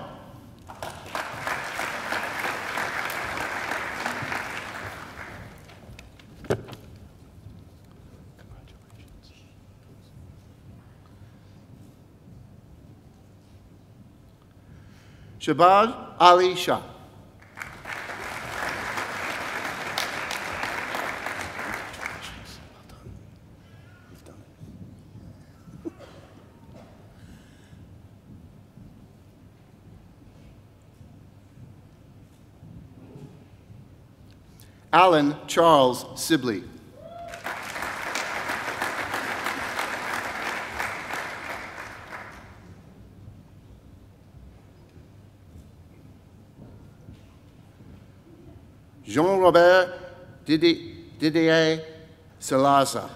Shabad Ali Shah. Alan Charles Sibley. Jean-Robert Didier Salaza.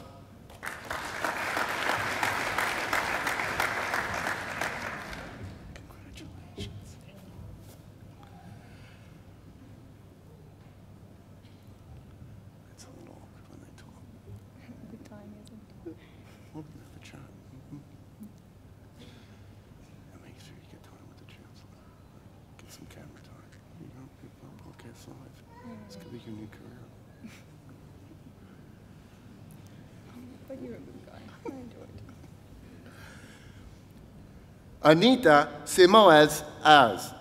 Anita Simoes Az.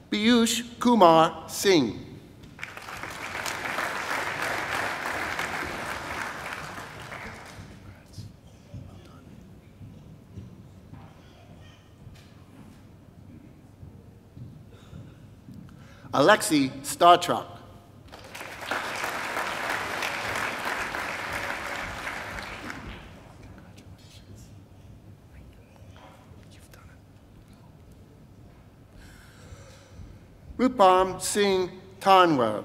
Piyush Kumar Singh. Alexei Starchuk. Rupam Singh Tanwar.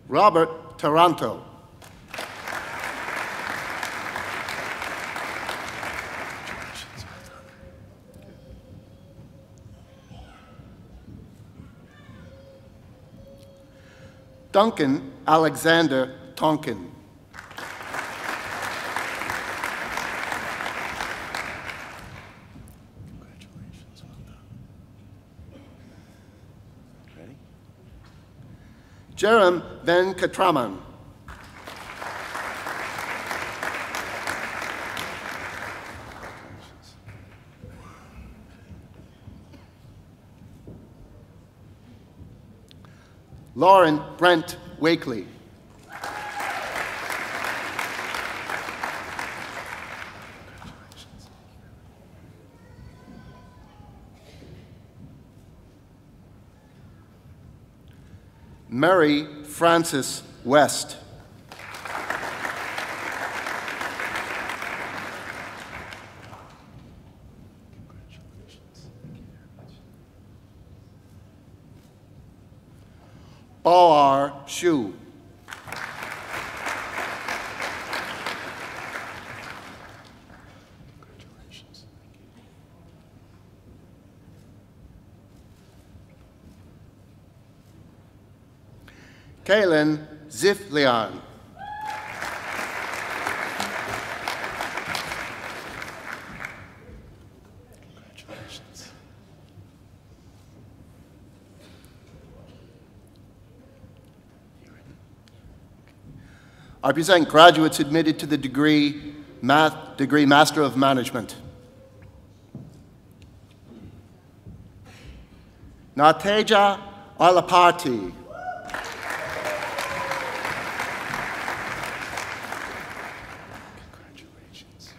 Robert Taranto. Duncan Alexander Tonkin. Congratulations, well done. Ready? Jerem Venkatraman. Lauren Brent Wakely. Mary Frances West. Bawar Shu. Kaylin Ziflian. Congratulations. I present graduates admitted to the degree Master of Management. Nateja Alapati. Congratulations.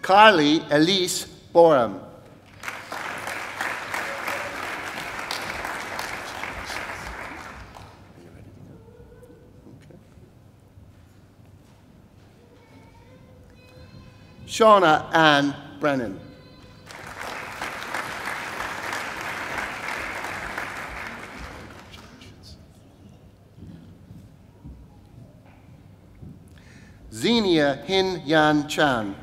Kylie Elise Borum. Shauna Ann Brennan. Xenia Hin Yan Chan.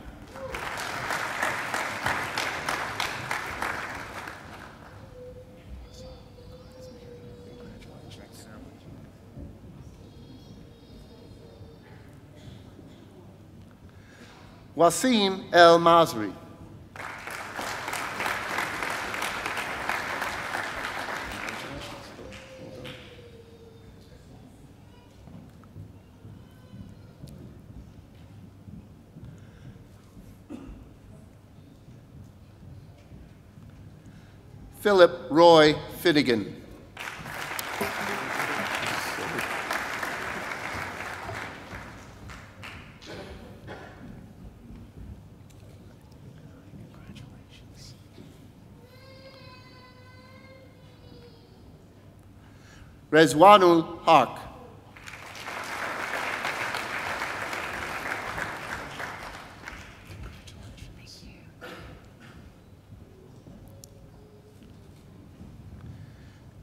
Wasim El Masri. Philip Roy Finnegan. Rezwanul Haq.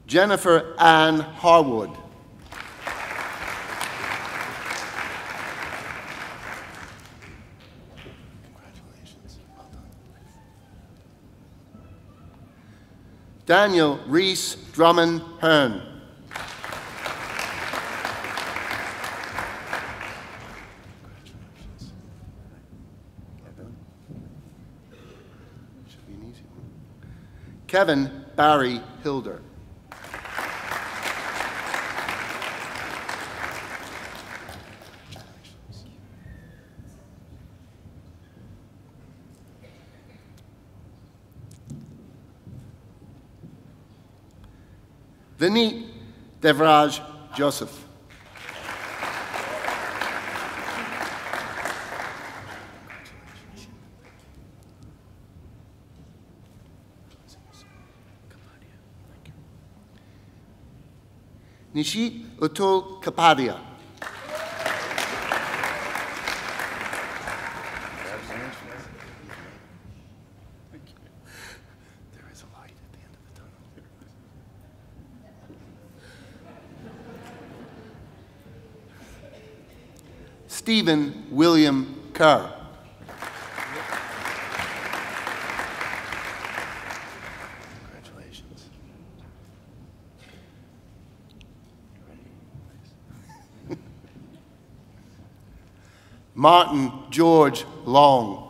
Jennifer Ann Harwood. Congratulations. Well done. Daniel Reese Drummond Hearn. Should be an easy one. Kevin Barry Hilder. Vineet Devraj Joseph. Nishit Utul Kapadia. There is a light at the end of the tunnel. Stephen William Kerr. Congratulations. Martin George Long.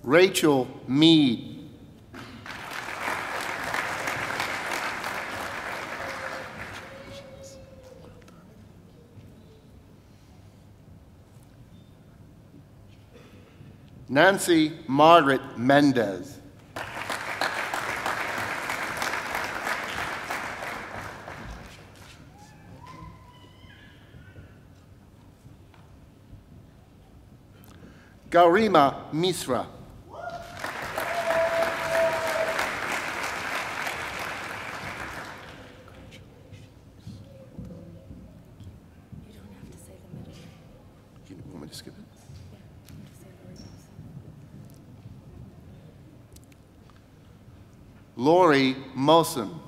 Rachel Mead. Nancy Margaret Mendez. Garima Misra. You want me to skip it? Lori Mosen.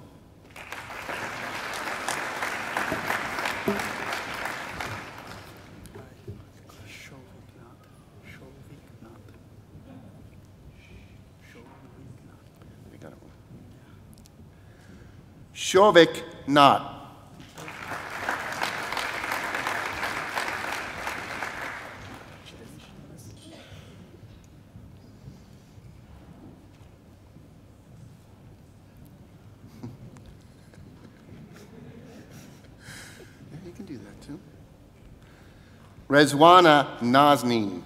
Shovik Knott. You can do that too. Rezwana Nazneen.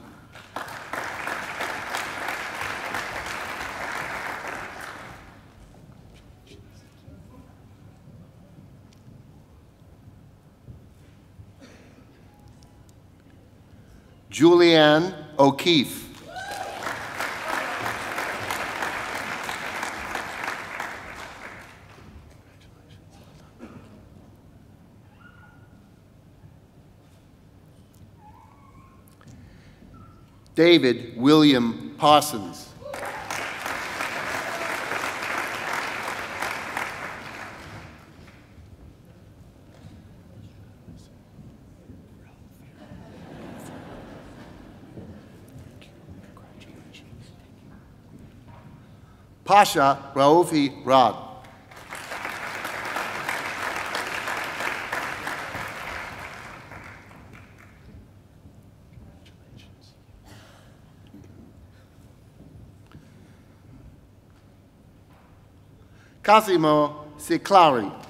Julianne O'Keefe. David William Parsons. Pasha Raofi Rad. Cosimo Ciclari.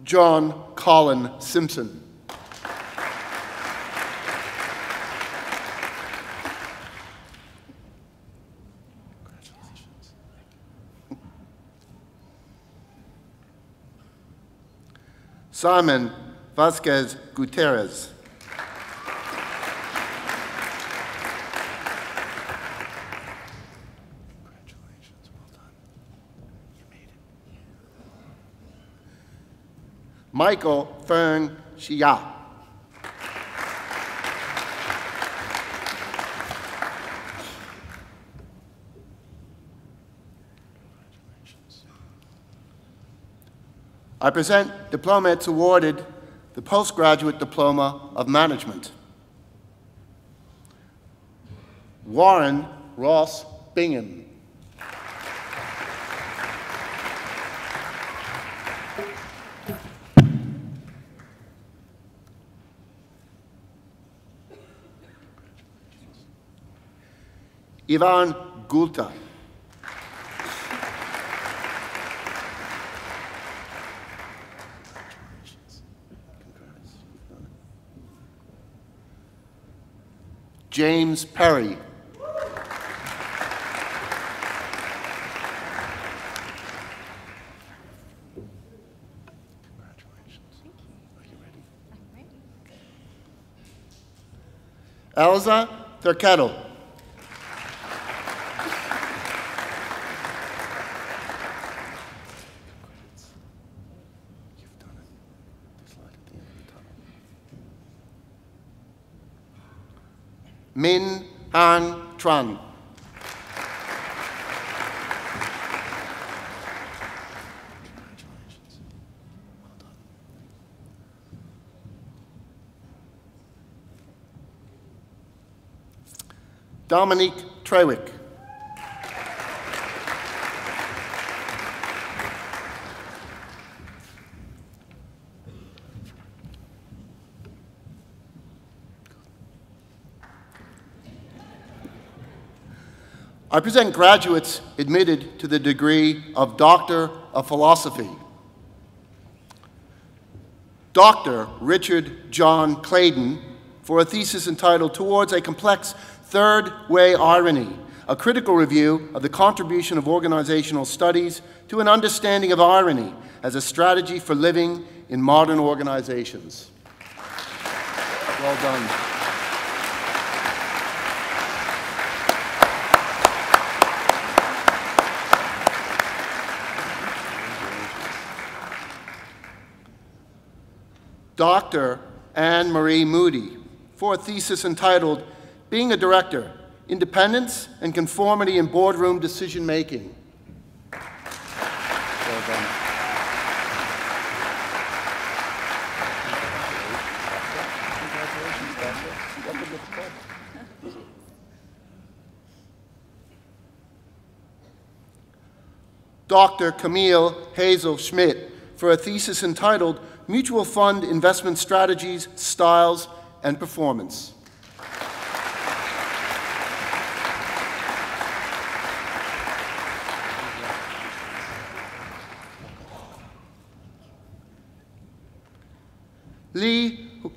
John Colin Simpson. Simon Vasquez Gutierrez. Michael Fern Xia. I present diplomates awarded the Postgraduate Diploma of Management. Warren Ross Bingham. Ivan Gulta. James Perry. Elsa Thurkettle. Min Han Tran. Dominique Trewick. I present graduates admitted to the degree of Doctor of Philosophy. Dr. Richard John Claydon for a thesis entitled Towards a Complex Third Way Irony, a critical review of the contribution of organizational studies to an understanding of irony as a strategy for living in modern organizations. Well done. Dr. Anne Marie Moody for a thesis entitled Being a Director, Independence and Conformity in Boardroom Decision Making. Well done. Dr. Camille Hazel Schmidt for a thesis entitled Mutual Fund Investment Strategies, Styles, and Performance.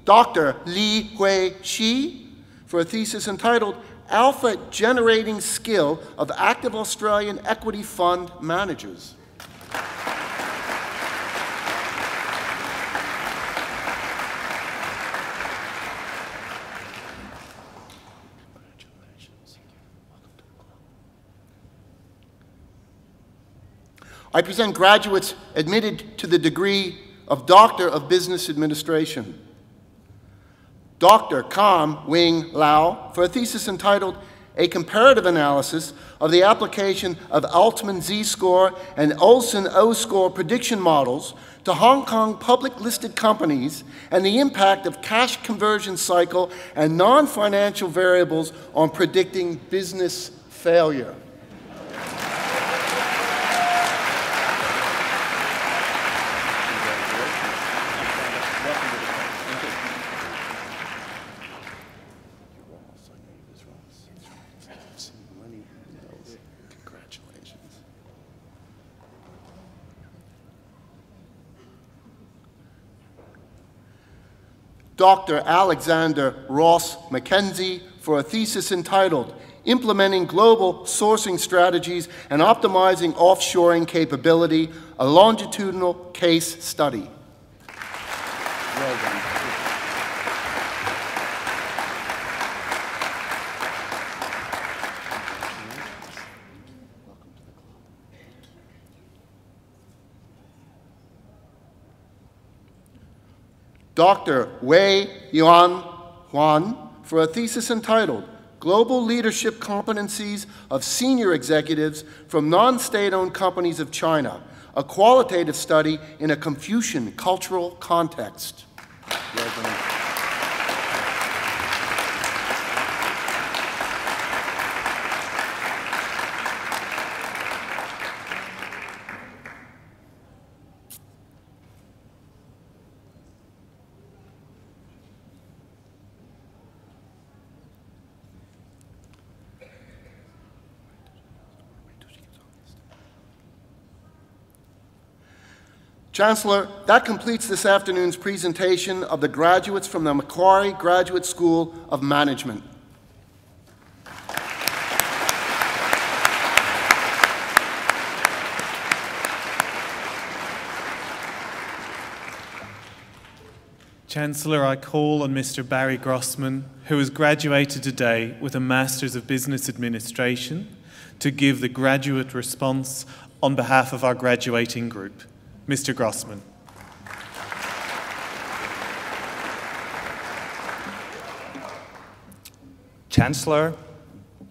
Dr. Li Hui Shi for a thesis entitled Alpha Generating Skill of Active Australian Equity Fund Managers. I present graduates admitted to the degree of Doctor of Business Administration. Dr. Kam Wing Lau for a thesis entitled a comparative analysis of the application of Altman Z-score and Olson O-score prediction models to Hong Kong public listed companies and the impact of cash conversion cycle and non-financial variables on predicting business failure. Dr. Alexander Ross Mackenzie for a thesis entitled Implementing Global Sourcing Strategies and Optimizing Offshoring Capability, a Longitudinal Case Study. Well done. Dr. Wei Yuan Huan for a thesis entitled Global Leadership Competencies of Senior Executives from Non-State-Owned Companies of China, a qualitative study in a Confucian cultural context. Chancellor, that completes this afternoon's presentation of the graduates from the Macquarie Graduate School of Management. Chancellor, I call on Mr. Barry Grossman, who has graduated today with a Masters of Business Administration, to give the graduate response on behalf of our graduating group. Mr. Grossman. Chancellor,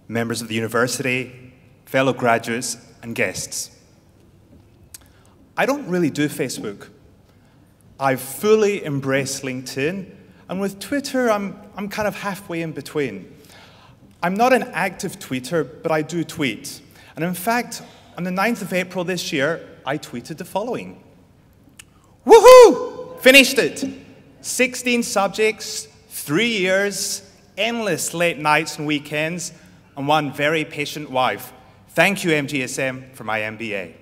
members of the university, fellow graduates and guests. I don't really do Facebook. I've fully embraced LinkedIn, and with Twitter, I'm kind of halfway in between. I'm not an active tweeter, but I do tweet. And in fact, on the 9th of April this year, I tweeted the following. Woohoo! Finished it. 16 subjects, 3 years, endless late nights and weekends, and one very patient wife. Thank you, MGSM, for my MBA.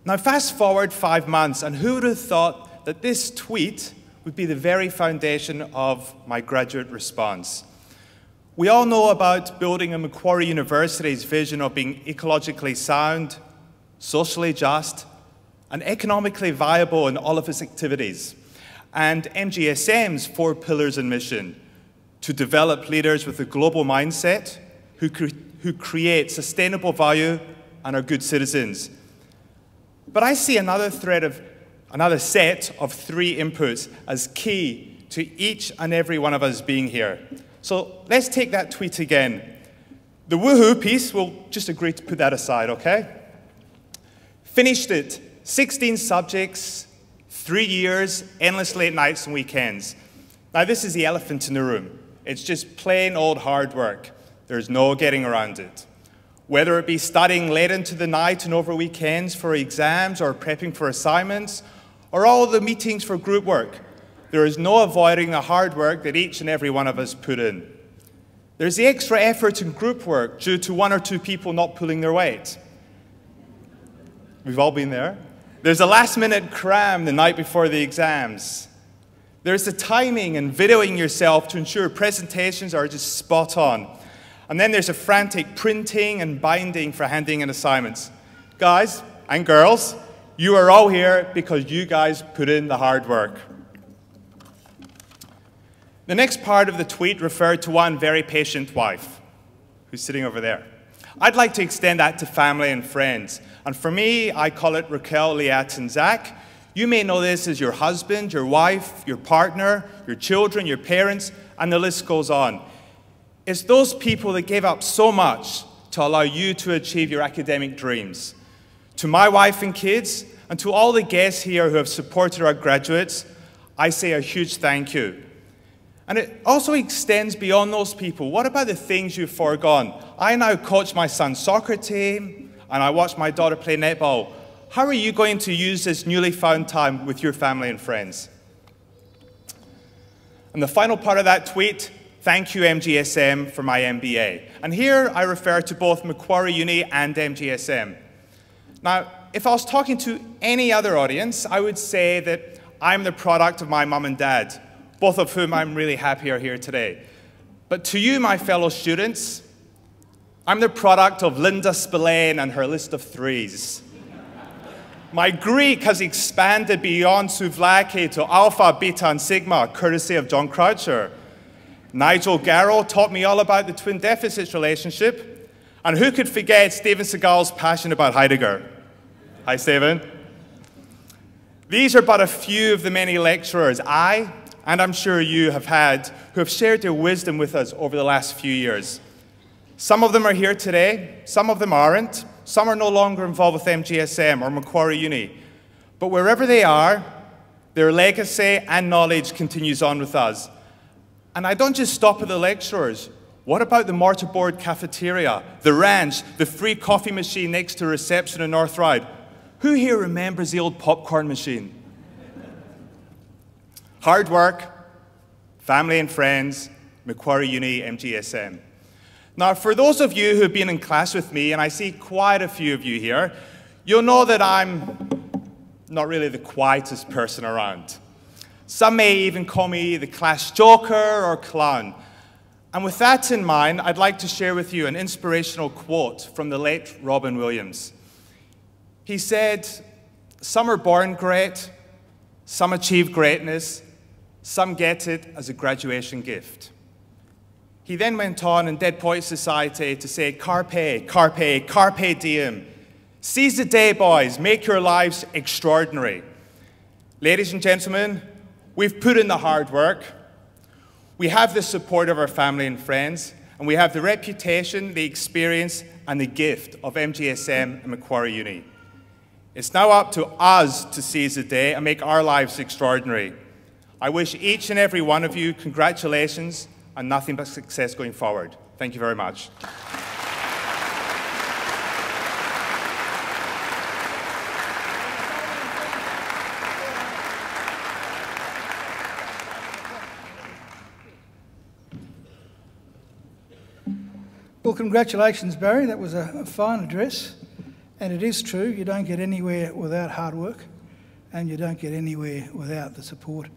Now, fast forward 5 months, and who would have thought that this tweet would be the very foundation of my graduate response? We all know about building a Macquarie University's vision of being ecologically sound, socially just, and economically viable in all of its activities, and MGSM's 4 pillars and mission: to develop leaders with a global mindset who create sustainable value and are good citizens. But I see another set of 3 inputs as key to each and every one of us being here. So let's take that tweet again. The woohoo piece, we'll just agree to put that aside, okay? Finished it. 16 subjects, 3 years, endless late nights and weekends. Now, this is the elephant in the room. It's just plain old hard work. There's no getting around it. Whether it be studying late into the night and over weekends for exams or prepping for assignments, or all the meetings for group work, there is no avoiding the hard work that each and every one of us put in. There's the extra effort in group work due to 1 or 2 people not pulling their weight. We've all been there. There's a last-minute cram the night before the exams. There's the timing and videoing yourself to ensure presentations are just spot on. And then there's a frantic printing and binding for handing in assignments. Guys and girls, you are all here because you guys put in the hard work. The next part of the tweet referred to one very patient wife who's sitting over there. I'd like to extend that to family and friends. And for me, I call it Raquel, Liat, and Zach. You may know this as your husband, your wife, your partner, your children, your parents, and the list goes on. It's those people that gave up so much to allow you to achieve your academic dreams. To my wife and kids, and to all the guests here who have supported our graduates, I say a huge thank you. And it also extends beyond those people. What about the things you've foregone? I now coach my son's soccer team, and I watch my daughter play netball. How are you going to use this newly found time with your family and friends? And the final part of that tweet, thank you MGSM for my MBA. And here I refer to both Macquarie Uni and MGSM. Now, if I was talking to any other audience, I would say that I'm the product of my mum and dad, both of whom I'm really happy are here today. But to you, my fellow students, I'm the product of Linda Spillane and her list of threes. My Greek has expanded beyond souvlaki to alpha, beta, and sigma, courtesy of John Croucher. Nigel Garrow taught me all about the twin deficits relationship. And who could forget Steven Seagal's passion about Heidegger? Hi, Steven. These are but a few of the many lecturers I, and I'm sure you have had, who have shared their wisdom with us over the last few years. Some of them are here today, some of them aren't. Some are no longer involved with MGSM or Macquarie Uni. But wherever they are, their legacy and knowledge continues on with us. And I don't just stop at the lecturers. What about the mortarboard cafeteria, the ranch, the free coffee machine next to reception in North Ryde? Who here remembers the old popcorn machine? Hard work, family and friends, Macquarie Uni, MGSM. Now, for those of you who have been in class with me, and I see quite a few of you here, you'll know that I'm not really the quietest person around. Some may even call me the class joker or clown. And with that in mind, I'd like to share with you an inspirational quote from the late Robin Williams. He said, "Some are born great, some achieve greatness, some get it as a graduation gift." He then went on in Dead Poets Society to say, "Carpe, carpe, carpe diem. Seize the day, boys. Make your lives extraordinary." Ladies and gentlemen, we've put in the hard work. We have the support of our family and friends, and we have the reputation, the experience, and the gift of MGSM and Macquarie Uni. It's now up to us to seize the day and make our lives extraordinary. I wish each and every one of you congratulations and nothing but success going forward. Thank you very much. Well, congratulations, Barry. That was a fine address. And it is true, you don't get anywhere without hard work, and you don't get anywhere without the support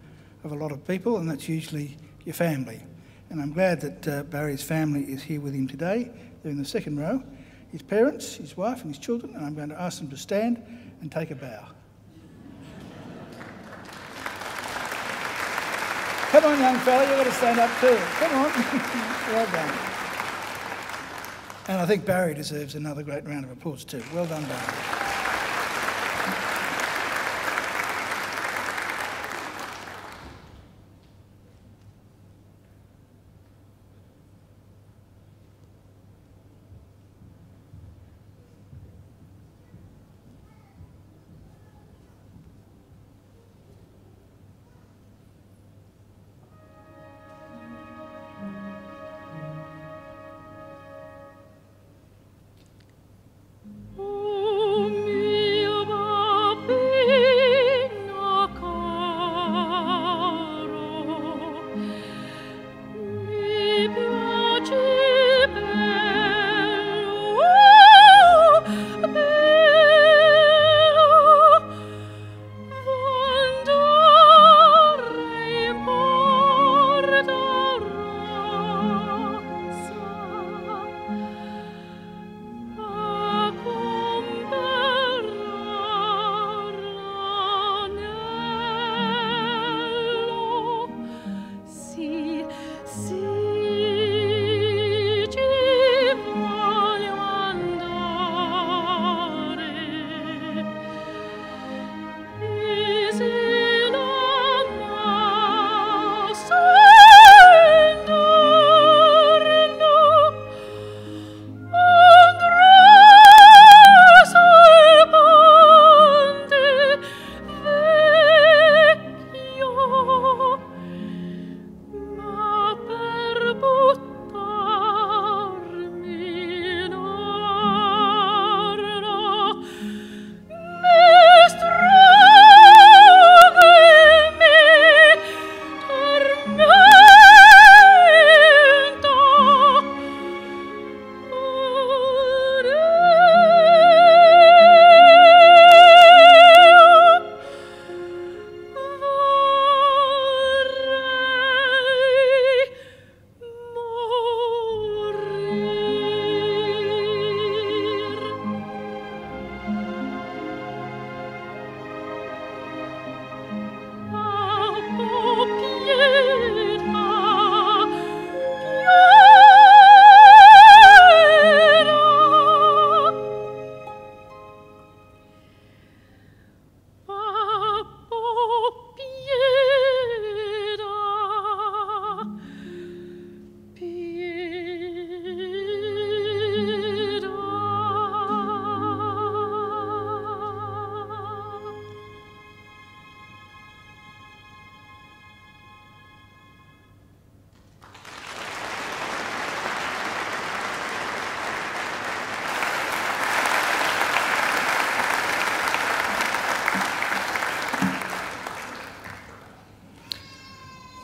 of a lot of people, and that's usually your family. And I'm glad that Barry's family is here with him today. They're in the second row. His parents, his wife and his children, and I'm going to ask them to stand and take a bow. Come on, young fella, you've got to stand up too. Come on. Well done. And I think Barry deserves another great round of applause too. Well done, Barry. Oh,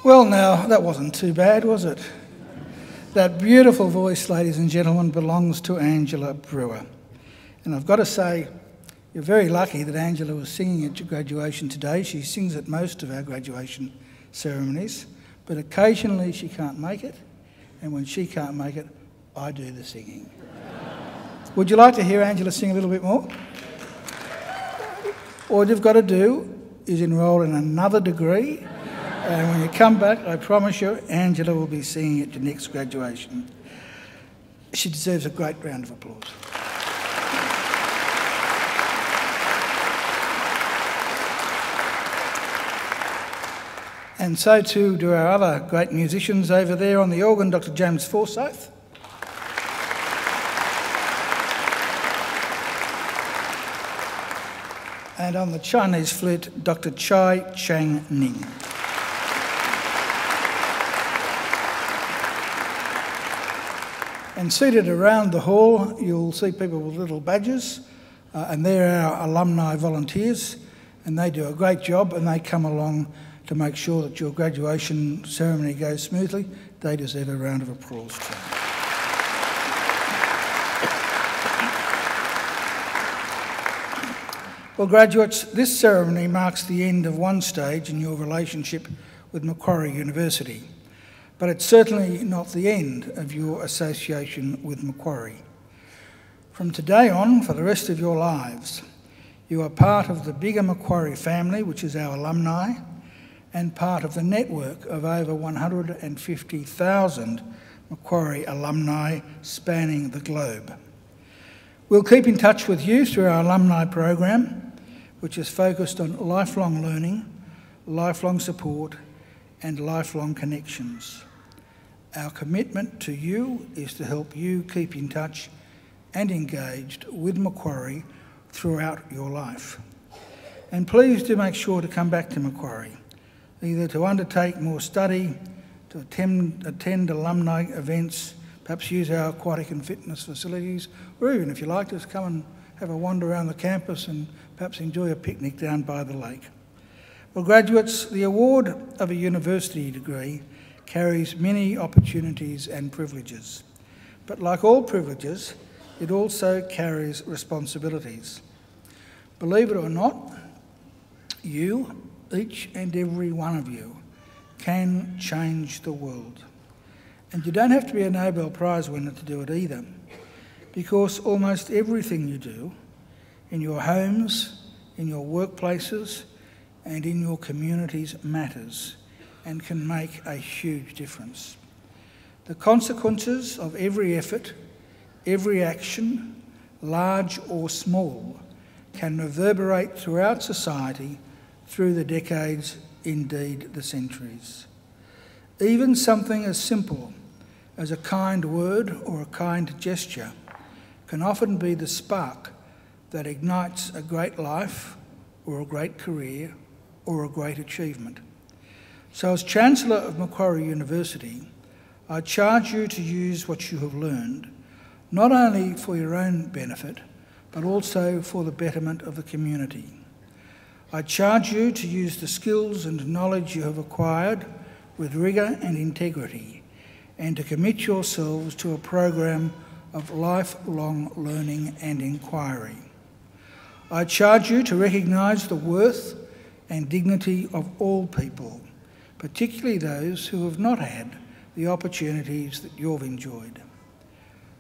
Well, now, that wasn't too bad, was it? That beautiful voice, ladies and gentlemen, belongs to Angela Brewer. And I've got to say, you're very lucky that Angela was singing at your graduation today. She sings at most of our graduation ceremonies, but occasionally she can't make it, and when she can't make it, I do the singing. Would you like to hear Angela sing a little bit more? All you've got to do is enrol in another degree, and when you come back, I promise you, Angela will be singing at your next graduation. She deserves a great round of applause. And so too do our other great musicians over there on the organ, Dr. James Forsyth. And on the Chinese flute, Dr. Chai Chang Ning. And seated around the hall, you'll see people with little badges, and they're our alumni volunteers, and they do a great job, and they come along to make sure that your graduation ceremony goes smoothly. They deserve a round of applause too. Well, graduates, this ceremony marks the end of one stage in your relationship with Macquarie University, but it's certainly not the end of your association with Macquarie. From today on, for the rest of your lives, you are part of the bigger Macquarie family, which is our alumni, and part of the network of over 150,000 Macquarie alumni spanning the globe. We'll keep in touch with you through our alumni program, which is focused on lifelong learning, lifelong support, and lifelong connections. Our commitment to you is to help you keep in touch and engaged with Macquarie throughout your life. And please do make sure to come back to Macquarie, either to undertake more study, to attend alumni events, perhaps use our aquatic and fitness facilities, or even, if you like, just come and have a wander around the campus and perhaps enjoy a picnic down by the lake. Well, graduates, the award of a university degree carries many opportunities and privileges. But like all privileges, it also carries responsibilities. Believe it or not, you, each and every one of you, can change the world. And you don't have to be a Nobel Prize winner to do it either, because almost everything you do, in your homes, in your workplaces, and in your communities matters and can make a huge difference. The consequences of every effort, every action, large or small, can reverberate throughout society through the decades, indeed the centuries. Even something as simple as a kind word or a kind gesture can often be the spark that ignites a great life or a great career or a great achievement. So as Chancellor of Macquarie University, I charge you to use what you have learned, not only for your own benefit, but also for the betterment of the community. I charge you to use the skills and knowledge you have acquired with rigour and integrity, and to commit yourselves to a program of lifelong learning and inquiry. I charge you to recognise the worth and dignity of all people, particularly those who have not had the opportunities that you've enjoyed.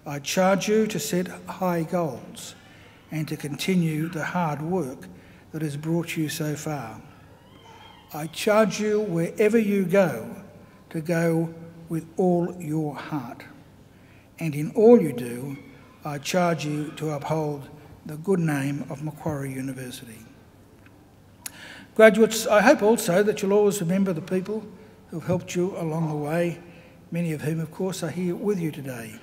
I charge you to set high goals and to continue the hard work that has brought you so far. I charge you, wherever you go, to go with all your heart. And in all you do, I charge you to uphold the good name of Macquarie University. Graduates, I hope also that you'll always remember the people who've helped you along the way, many of whom, of course, are here with you today.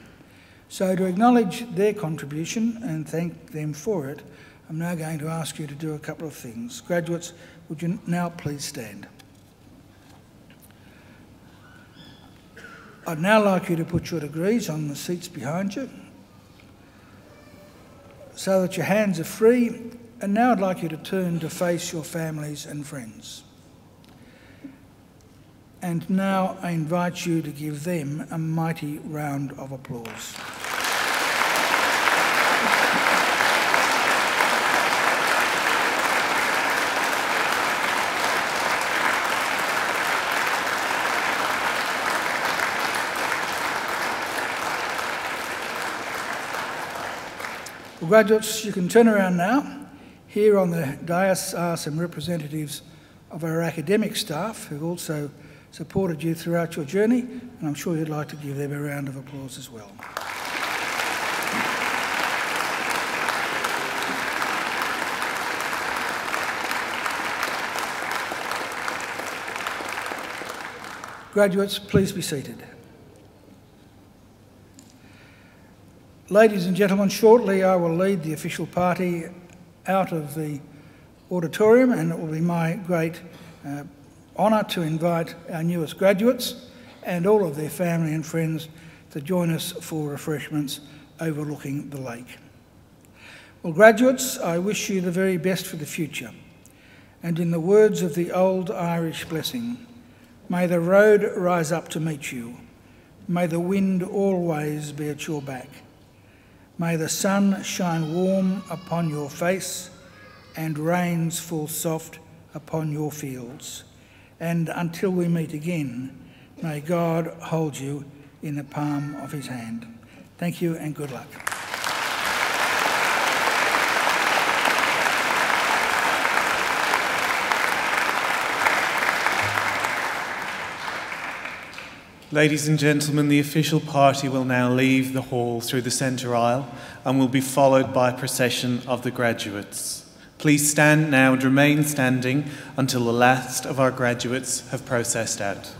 So to acknowledge their contribution and thank them for it, I'm now going to ask you to do a couple of things. Graduates, would you now please stand? I'd now like you to put your degrees on the seats behind you so that your hands are free, and now I'd like you to turn to face your families and friends. And now I invite you to give them a mighty round of applause. Well, graduates, you can turn around now. Here on the dais are some representatives of our academic staff who also supported you throughout your journey, and I'm sure you'd like to give them a round of applause as well. Graduates, please be seated. Ladies and gentlemen, shortly I will lead the official party out of the auditorium, and it will be my great honour to invite our newest graduates and all of their family and friends to join us for refreshments overlooking the lake. Well, graduates, I wish you the very best for the future, and in the words of the old Irish blessing, may the road rise up to meet you, may the wind always be at your back, may the sun shine warm upon your face and rains fall soft upon your fields. And until we meet again, may God hold you in the palm of his hand. Thank you and good luck. Ladies and gentlemen, the official party will now leave the hall through the centre aisle and will be followed by a procession of the graduates. Please stand now and remain standing until the last of our graduates have processed out.